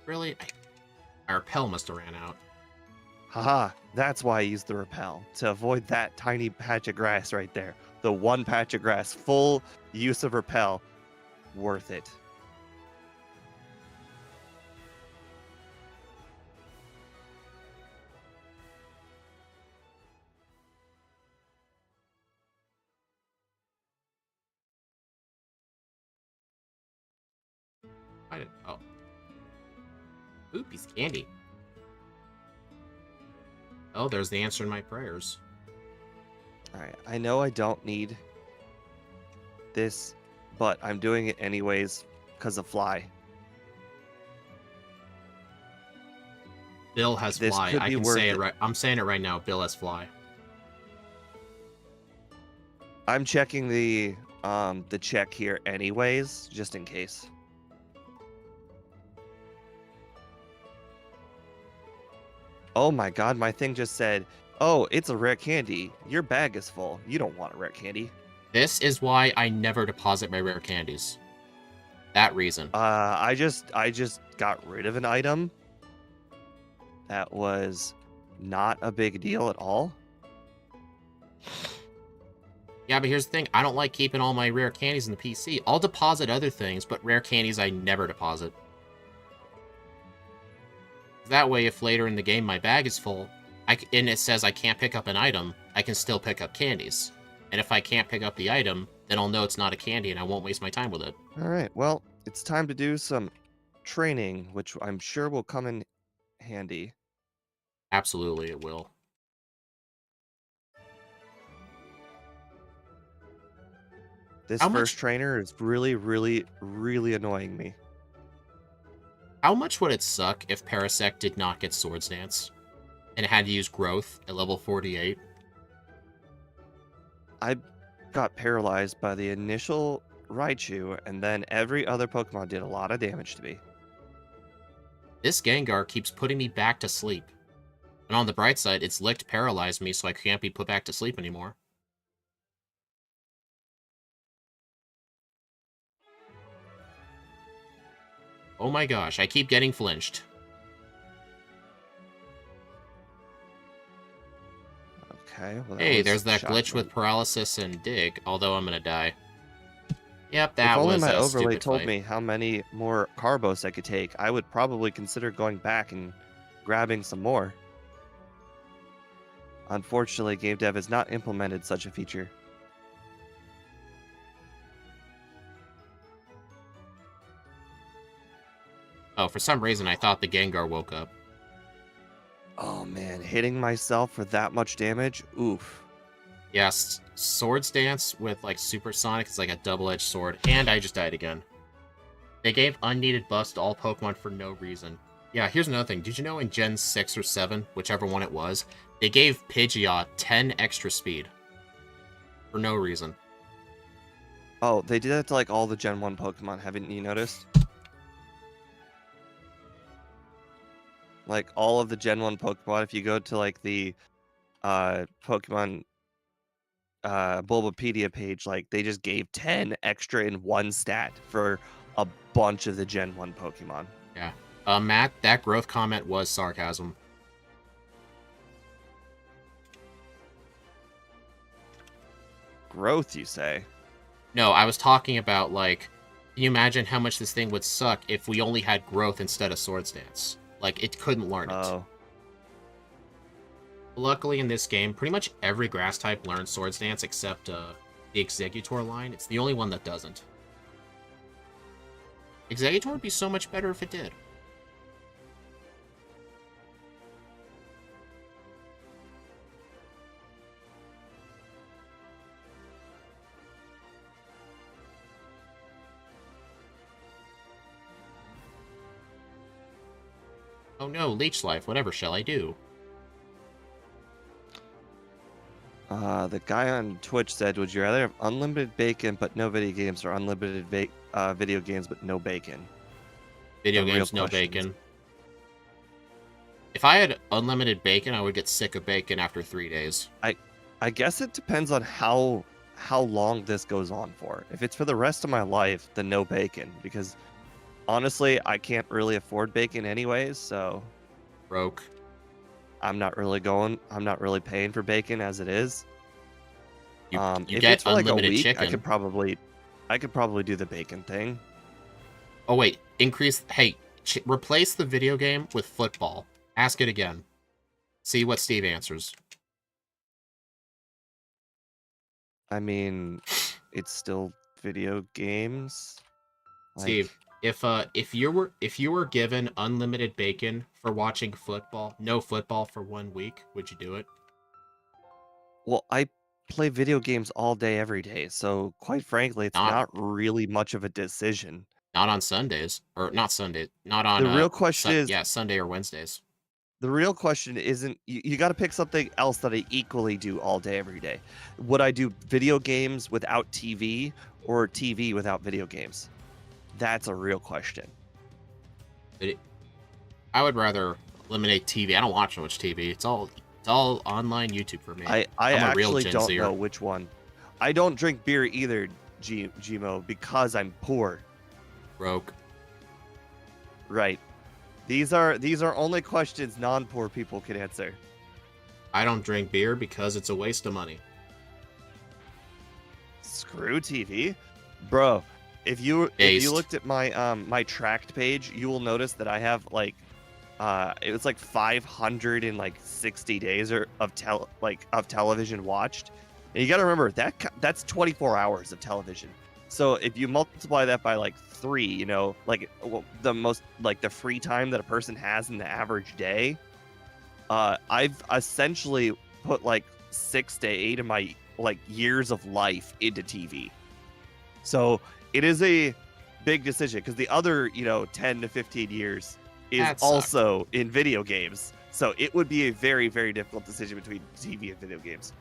Really? My repel must have ran out. Haha, that's why I used the repel, to avoid that tiny patch of grass right there. The one patch of grass, full use of repel, worth it. I didn't. Oh. Ooh, piece of candy. Oh, there's the answer to my prayers. Alright, I know I don't need this, but I'm doing it anyways because of fly. Bill has This fly. could I be can worth say it it. right. I'm saying it right now. Bill has fly. I'm checking the check here anyways, just in case. Oh my god, my thing just said, "Oh, it's a rare candy. Your bag is full. You don't want a rare candy." This is why I never deposit my rare candies. That reason. I just got rid of an item that was not a big deal at all. Yeah, but here's the thing. I don't like keeping all my rare candies in the PC. I'll deposit other things, but rare candies I never deposit. That way, if later in the game my bag is full, and it says I can't pick up an item, I can still pick up candies. And if I can't pick up the item, then I'll know it's not a candy and I won't waste my time with it. All right, well, it's time to do some training, which I'm sure will come in handy. Absolutely, it will. This How first much trainer is really, really, really annoying me. how much would it suck if Parasect did not get Swords Dance? And it had to use Growth at level 48? I got paralyzed by the initial Raichu, and then every other Pokemon did a lot of damage to me. This Gengar keeps putting me back to sleep. And on the bright side, its licked paralyzed me, so I can't be put back to sleep anymore. Oh my gosh, I keep getting flinched. Okay, well, that Hey, was there's that glitch shocking. with paralysis and dig, although I'm gonna die. Yep, If that only was my a overlay stupid told fight. me how many more Carbos I could take, I would probably consider going back and grabbing some more. Unfortunately, game dev has not implemented such a feature. Oh, for some reason I thought the Gengar woke up. Oh man, hitting myself for that much damage? Oof. Yes, Swords Dance with, like, Supersonic is like a double-edged sword, and I just died again. They gave unneeded buffs to all Pokemon for no reason. Yeah, here's another thing. Did you know in Gen 6 or 7, whichever one it was, they gave Pidgeot 10 extra speed? For no reason. Oh, they did that to like all the Gen 1 Pokemon, haven't you noticed? Like all of the Gen 1 Pokemon, if you go to like the Pokemon Bulbapedia page, like they just gave 10 extra in one stat for a bunch of the Gen 1 Pokemon. Yeah. Matt, that growth comment was sarcasm. Growth, you say? No, I was talking about, like, can you imagine how much this thing would suck if we only had growth instead of Swords Dance? Like, it couldn't learn it. Oh. Luckily, in this game, pretty much every grass type learns Swords Dance except the Exeggutor line. It's the only one that doesn't. Exeggutor would be so much better if it did. Oh no, Leech Life, whatever shall I do? The guy on Twitch said, would you rather have unlimited bacon but no video games, or unlimited video games but no bacon? Video games, no bacon. If I had unlimited bacon, I would get sick of bacon after 3 days. I guess it depends on how long this goes on for. If it's for the rest of my life, then no bacon, because honestly, I can't really afford bacon anyways, so Broke. I'm not really paying for bacon as it is. You if get it's for like a unlimited week, chicken. I could probably do the bacon thing. Oh wait, replace the video game with football. Ask it again. See what Steve answers. I mean, it's still video games. Steve, if you were given unlimited bacon for watching football, no football for 1 week, would you do it? Well, I play video games all day, every day, so quite frankly, it's not really much of a decision. Not on Sundays, or not Sundays. Not on. The real question is, Sunday or Wednesdays. The real question isn't, you got to pick something else that I equally do all day, every day. Would I do video games without TV, or TV without video games? That's a real question. I would rather eliminate TV. I don't watch much TV. It's all online YouTube for me. I actually don't know which one. I don't drink beer either, Gmo, because I'm poor. Broke. Right. These are only questions non-poor people can answer. I don't drink beer because it's a waste of money. Screw TV, bro. If you looked at my my Tracked page, you will notice that I have like it was like 560 days of television watched. And you got to remember that's 24 hours of television. So if you multiply that by like 3, you know, like the free time that a person has in the average day, I've essentially put like 6 to 8 of my like years of life into TV. So it is a big decision, because the other, 10 to 15 years is also in video games. So it would be a very, very difficult decision between TV and video games.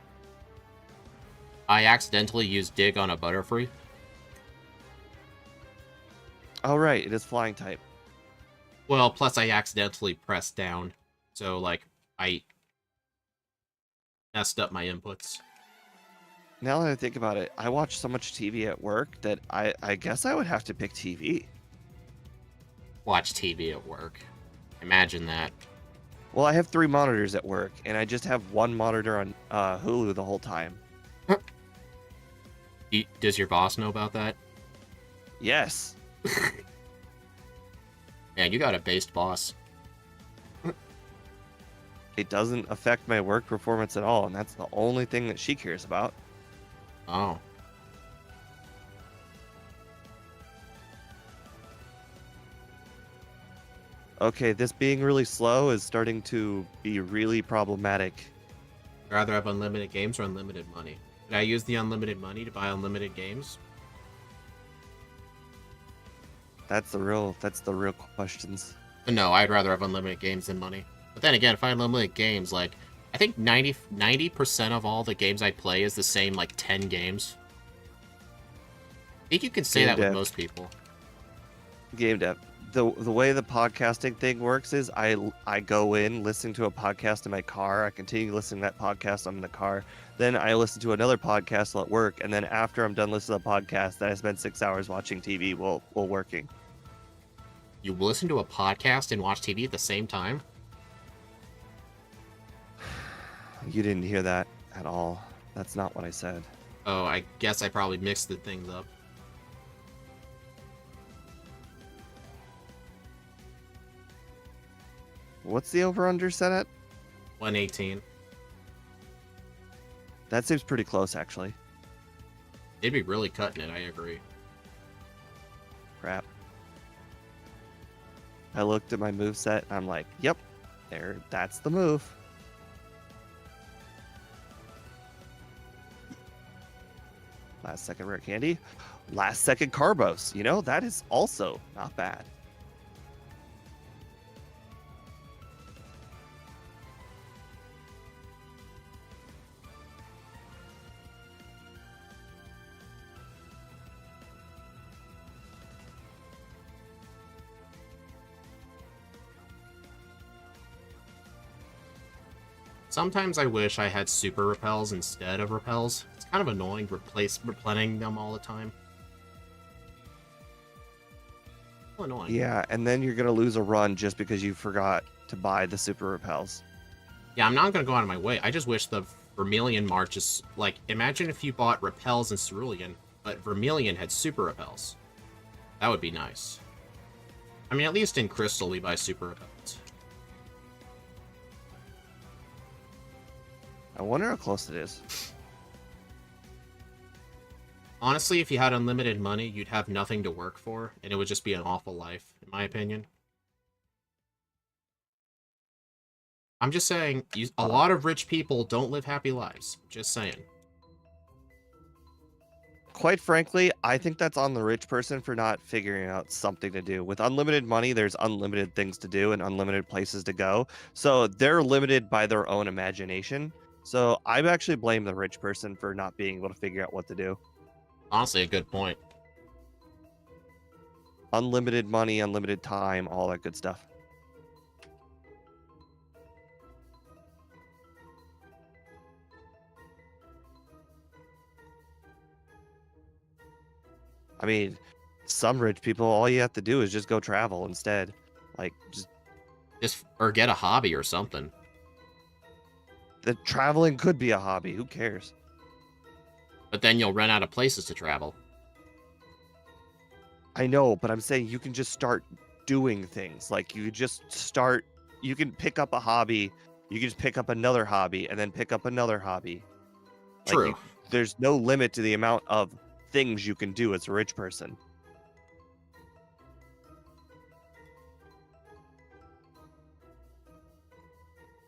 I accidentally used Dig on a Butterfree. Oh, right. It is flying type. Well, plus I accidentally pressed down. So, like, I messed up my inputs. Now that I think about it, I watch so much TV at work that I guess I would have to pick TV. Watch TV at work. Imagine that. Well, I have 3 monitors at work, and I just have 1 monitor on Hulu the whole time. Does your boss know about that? Yes. Man, you got a based boss. It doesn't affect my work performance at all, and that's the only thing that she cares about. Oh. Okay, this being really slow is starting to be really problematic. I'd rather have unlimited games or unlimited money. Did I use the unlimited money to buy unlimited games? That's the real questions. No, I'd rather have unlimited games than money. But then again, if I had unlimited games, like, I think 90% of all the games I play is the same, like, 10 games. I think you can say that with most people. Game dev. the way the podcasting thing works is I go in listening to a podcast in my car. I continue listening to that podcast. I'm in the car. Then I listen to another podcast while at work, and then after I'm done listening to the podcast, then I spend 6 hours watching TV while working. You listen to a podcast and watch TV at the same time? You didn't hear that at all. That's not what I said. Oh, I guess I probably mixed the things up. What's the over-under set at? 118. That seems pretty close, actually. They'd be really cutting it, I agree. Crap. I looked at my moveset, and I'm like, yep, that's the move. Last second rare candy. Last second Carbos. You know, that is also not bad. Sometimes I wish I had super repels instead of repels. It's kind of annoying replenishing them all the time. Annoying. Yeah, and then you're going to lose a run just because you forgot to buy the super repels. Yeah, I'm not going to go out of my way. I just wish the Vermilion Marches... Like, imagine if you bought repels in Cerulean, but Vermilion had super repels. That would be nice. I mean, at least in Crystal we buy super repels. I wonder how close it is. Honestly, if you had unlimited money, you'd have nothing to work for, and it would just be an awful life, in my opinion. I'm just saying, a lot of rich people don't live happy lives. Just saying. Quite frankly, I think that's on the rich person for not figuring out something to do. With unlimited money, there's unlimited things to do and unlimited places to go. So they're limited by their own imagination. So I actually blame the rich person for not being able to figure out what to do. Honestly, a good point. Unlimited money, unlimited time, all that good stuff. I mean, some rich people, all you have to do is just go travel instead. Like, just or get a hobby or something. The traveling could be a hobby. Who cares? But then you'll run out of places to travel. I know, but I'm saying you can just start doing things. Like, you just start, you can pick up a hobby, you can just pick up another hobby, and then pick up another hobby. True. Like, there's no limit to the amount of things you can do as a rich person.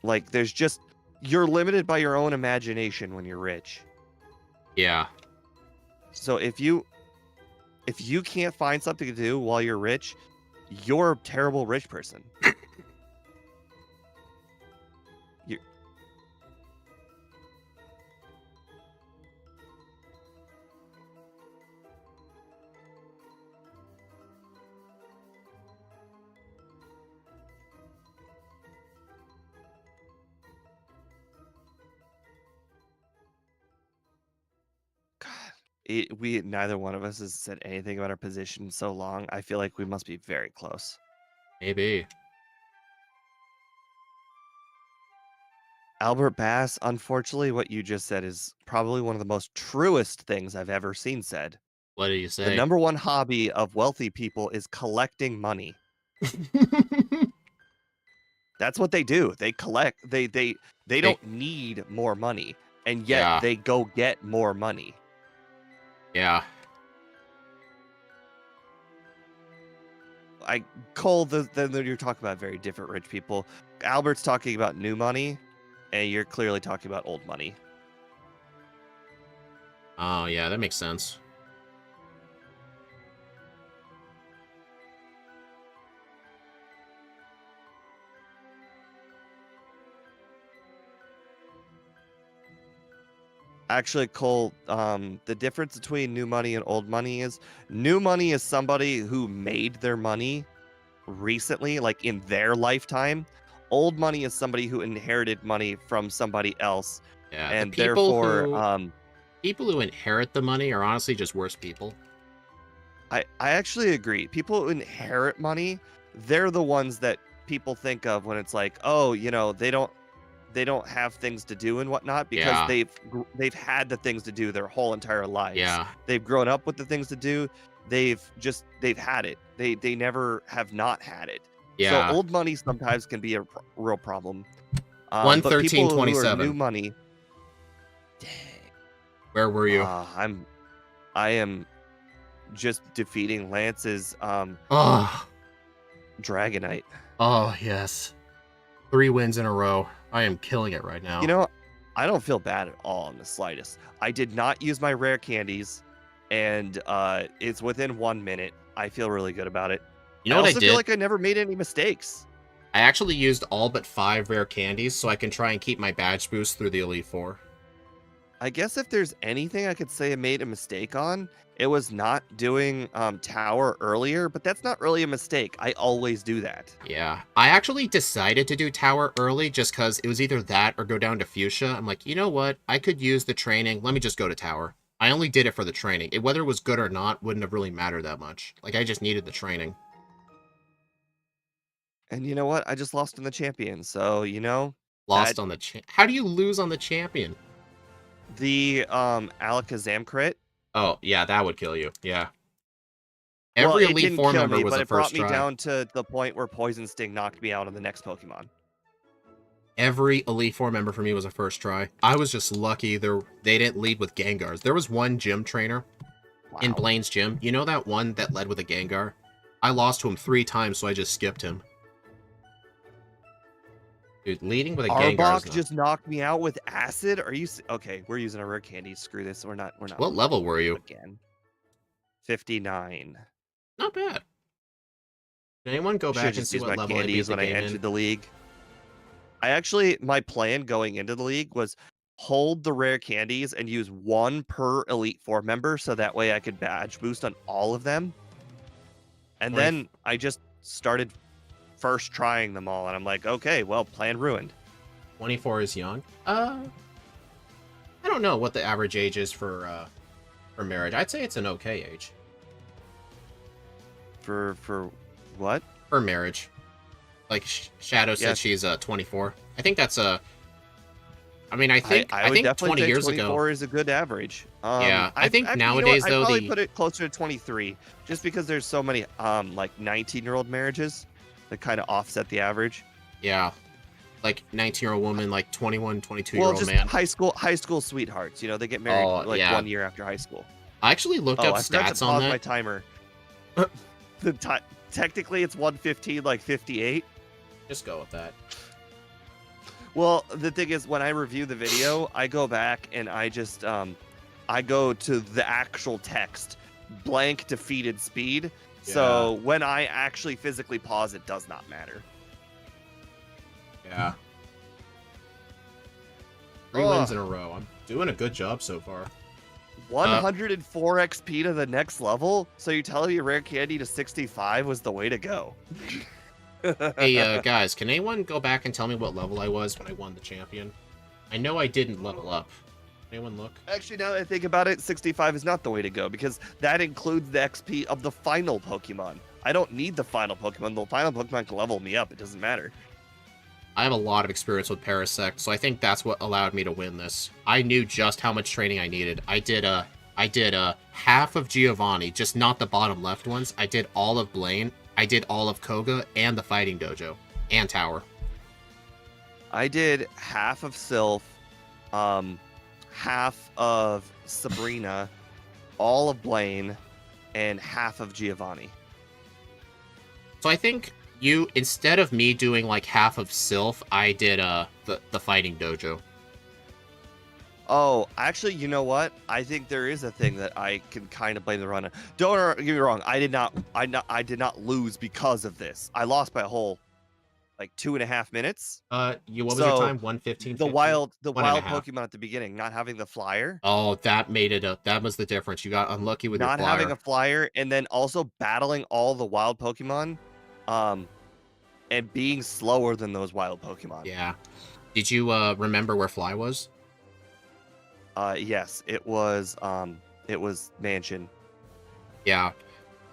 Like, there's just, you're limited by your own imagination when you're rich. Yeah. So if you can't find something to do while you're rich, you're a terrible rich person. We neither one of us has said anything about our position in so long. I feel like we must be very close. Maybe. Albert Bass, unfortunately, what you just said is probably one of the most truest things I've ever seen said. What do you say? The number one hobby of wealthy people is collecting money. That's what they do. They collect. They don't need more money, and yet they go get more money. Yeah. Cole, then you're talking about very different rich people. Albert's talking about new money, and you're clearly talking about old money. Oh, yeah, that makes sense. Actually, Cole, the difference between new money and old money is new money is somebody who made their money recently, like in their lifetime. Old money is somebody who inherited money from somebody else, Yeah, the and people therefore, who inherit the money are honestly just worse people. I actually agree. People who inherit money, they're the ones that people think of when it's like, oh, they don't have things to do and whatnot because Yeah, they've had the things to do their whole entire lives. yeah, They've grown up with the things to do. They've had it. They never have not had it. So yeah. old money sometimes can be a real problem. But people who are new 113.27. money, dang, Where were you? I'm I am just defeating Lance's Oh, Dragonite. oh yes. 3 wins in a row. I am killing it right You now. know, I don't feel bad at all in the slightest. I did not use my rare candies, and it's within 1 minute. I feel really good about it. You I know what I also feel did? like I never made any mistakes. I actually used all but 5 rare candies so I can try and keep my badge boost through the Elite Four. I guess if there's anything I could say I made a mistake on, it was not doing tower earlier, but that's not really a mistake. I always do that. Yeah. I actually decided to do Tower early just because it was either that or go down to Fuchsia. I'm like, you know what? I could use the training. Let me just go to Tower. I only did it for the training. Whether it was good or not wouldn't have really mattered that much. Like, I just needed the training. And you know what? I just lost in the champion, so that Lost on the How do you lose on the champion? the Alakazam crit. Oh, yeah, that would kill you. Yeah. Well, Every it Elite didn't Four kill member me, was but a it brought first me try. down to the point where Poison Sting knocked me out on the next Pokemon. Every Elite Four member for me was a first try. I was just lucky they didn't lead with Gengars. There was one gym trainer in Wow. Blaine's gym. You know that one that led with a Gengar? I lost to him 3 times, so I just skipped him. Dude, leading with a Gengar is Arbok not... just knocked me out with acid. Okay? We're using a rare candy. Screw this. We're not. What level were you? Again. 59. Not bad. Can anyone go Should have back and just see used what my level I beat candies the when I game in? entered the league. My plan going into the league was hold the rare candies and use one per Elite Four member, so that way I could badge boost on all of them. And 20 then I just started first trying them all, and I'm like, okay, well, plan ruined. 24 is young. I don't know what the average age is for marriage. I'd say it's an okay age. For what? For marriage. Like Shadow said Yes. she's 24. I think that's a I mean, I I would think definitely 20 say years 24 ago. is a good average. Yeah, I think you know nowadays what? I'd though probably put it closer to 23, just because there's so many like 19-year-old marriages that kind of offset the average. yeah, like 19-year-old woman, like 21, 22 Well, year old just man. high school sweethearts. They get married Oh, like yeah. 1 year after high school. I actually looked Oh, up I forgot to stats on pause my that. timer. Technically, it's 1:15, like 58. Just go with that. Well, the thing is, when I review the video, I go back and I just I go to the actual text, blank defeated speed. So when I actually physically pause, it does not matter. Yeah. 3 wins in a row. I'm doing a good job so far. 104 XP to the next level. So you tell me rare candy to 65 was the way to go. Hey, guys, can anyone go back and tell me what level I was when I won the champion? I know I didn't level up. Anyone look? Actually, now that I think about it, 65 is not the way to go because that includes the XP of the final Pokemon. I don't need the final Pokemon. The final Pokemon can level me up. It doesn't matter. I have a lot of experience with Parasect, so I think that's what allowed me to win this. I knew just how much training I needed. I did half of Giovanni, just not the bottom left ones. I did all of Blaine. I did all of Koga and the Fighting Dojo and Tower. I did half of Sylph, half of Sabrina, all of Blaine, and half of Giovanni. So I think instead of me doing like half of Sylph, I did the Fighting Dojo. Oh, actually, you know what? I think there is a thing that I can kind of blame the run on. Don't get me wrong. I did not lose because of this. I lost by a whole like 2.5 minutes. What was your time? 1:15. The wild 1.5. Pokemon at the beginning, not having the flyer. Oh, that made it up. That was the difference. You got unlucky with Not your flyer. having a flyer, and then also battling all the wild Pokemon. Um, and being slower than those wild Pokemon. Yeah. Did you remember where Fly was? Yes, it was Mansion. Yeah.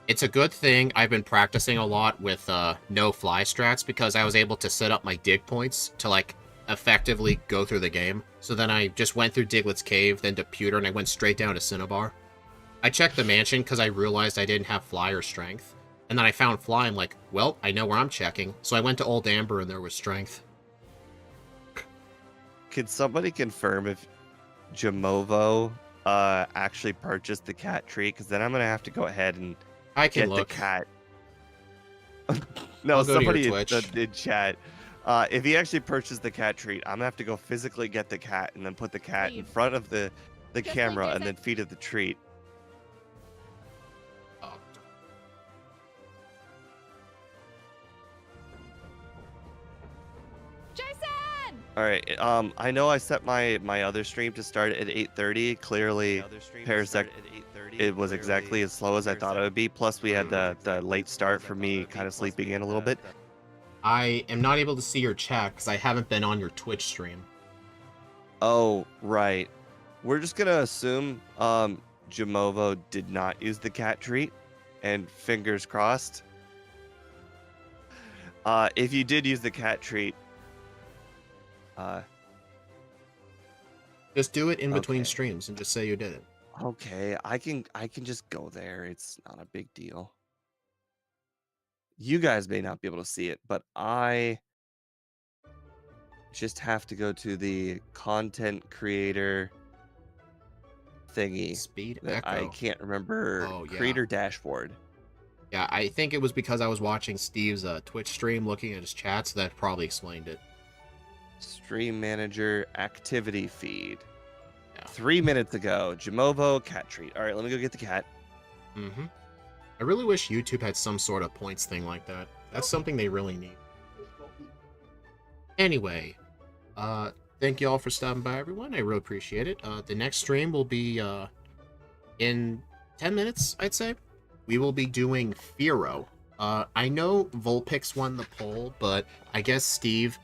It's a good thing I've been practicing a lot with no fly strats because I was able to set up my dig points to like effectively go through the game. So then I just went through Diglett's Cave, then to Pewter, and I went straight down to Cinnabar. I checked the mansion because I realized I didn't have fly or strength. And then I found fly. I'm like, well, I know where I'm checking. So I went to Old Amber and there was strength. Can somebody confirm if Jamovo actually purchased the cat treat? Because then I'm gonna have to go ahead and I can get look. the cat. No, I'll go to your somebody Twitch. did chat. If he actually purchased the cat treat, I'm gonna have to go physically get the cat and then put the cat in front of the camera and then feed it the treat. Oh. Jason! All right. I know I set my other stream to start at 8:30. Clearly, Parasect it was exactly as slow as I thought it would be. Plus, we had the late start for me kind of sleeping in a little bit. I am not able to see your chat because I haven't been on your Twitch stream. Oh, right. We're just gonna assume Jamovo did not use the cat treat, and fingers crossed. If you did use the cat treat, Just do it in between Okay. streams and just say you did it. okay, I can just go there. It's not a big deal. You guys may not be able to see it, but I just have to go to the content creator thingy Speed that I Echo. can't remember. Oh, yeah. Creator dashboard. Yeah, I think it was because I was watching Steve's Twitch stream looking at his chat, so that probably explained it. Stream manager activity feed. Yeah. 3 minutes ago, Jamovo cat treat. All right, let me go get the cat. Mm-hmm. I really wish YouTube had some sort of points thing like that. That's something they really need. Anyway, thank you all for stopping by, everyone. I really appreciate it. The next stream will be in 10 minutes, I'd say. We will be doing Firo. I know Vulpix won the poll, but I guess Steve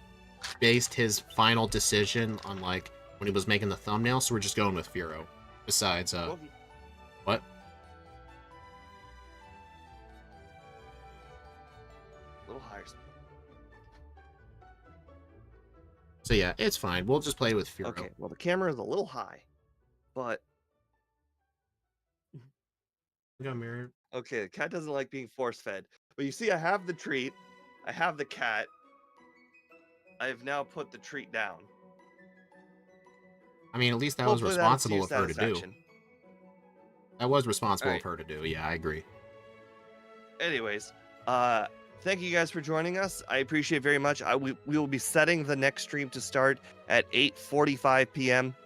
based his final decision on like when he was making the thumbnail, so we're just going with Firo. Besides, what? A little higher. So yeah, it's fine. We'll just play with Firo. Okay, well, the camera is a little high, but Got mirrored. okay, the cat doesn't like being force fed. But you see, I have the treat. I have the cat. I have now put the treat down. I mean, at least that was Hopefully that's responsible your of her to do. satisfaction. That was responsible Alright. of her to do. Yeah, I agree. Anyways, thank you guys for joining us. I appreciate it very much. We will be setting the next stream to start at 8:45 p.m.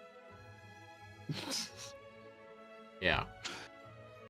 Yeah.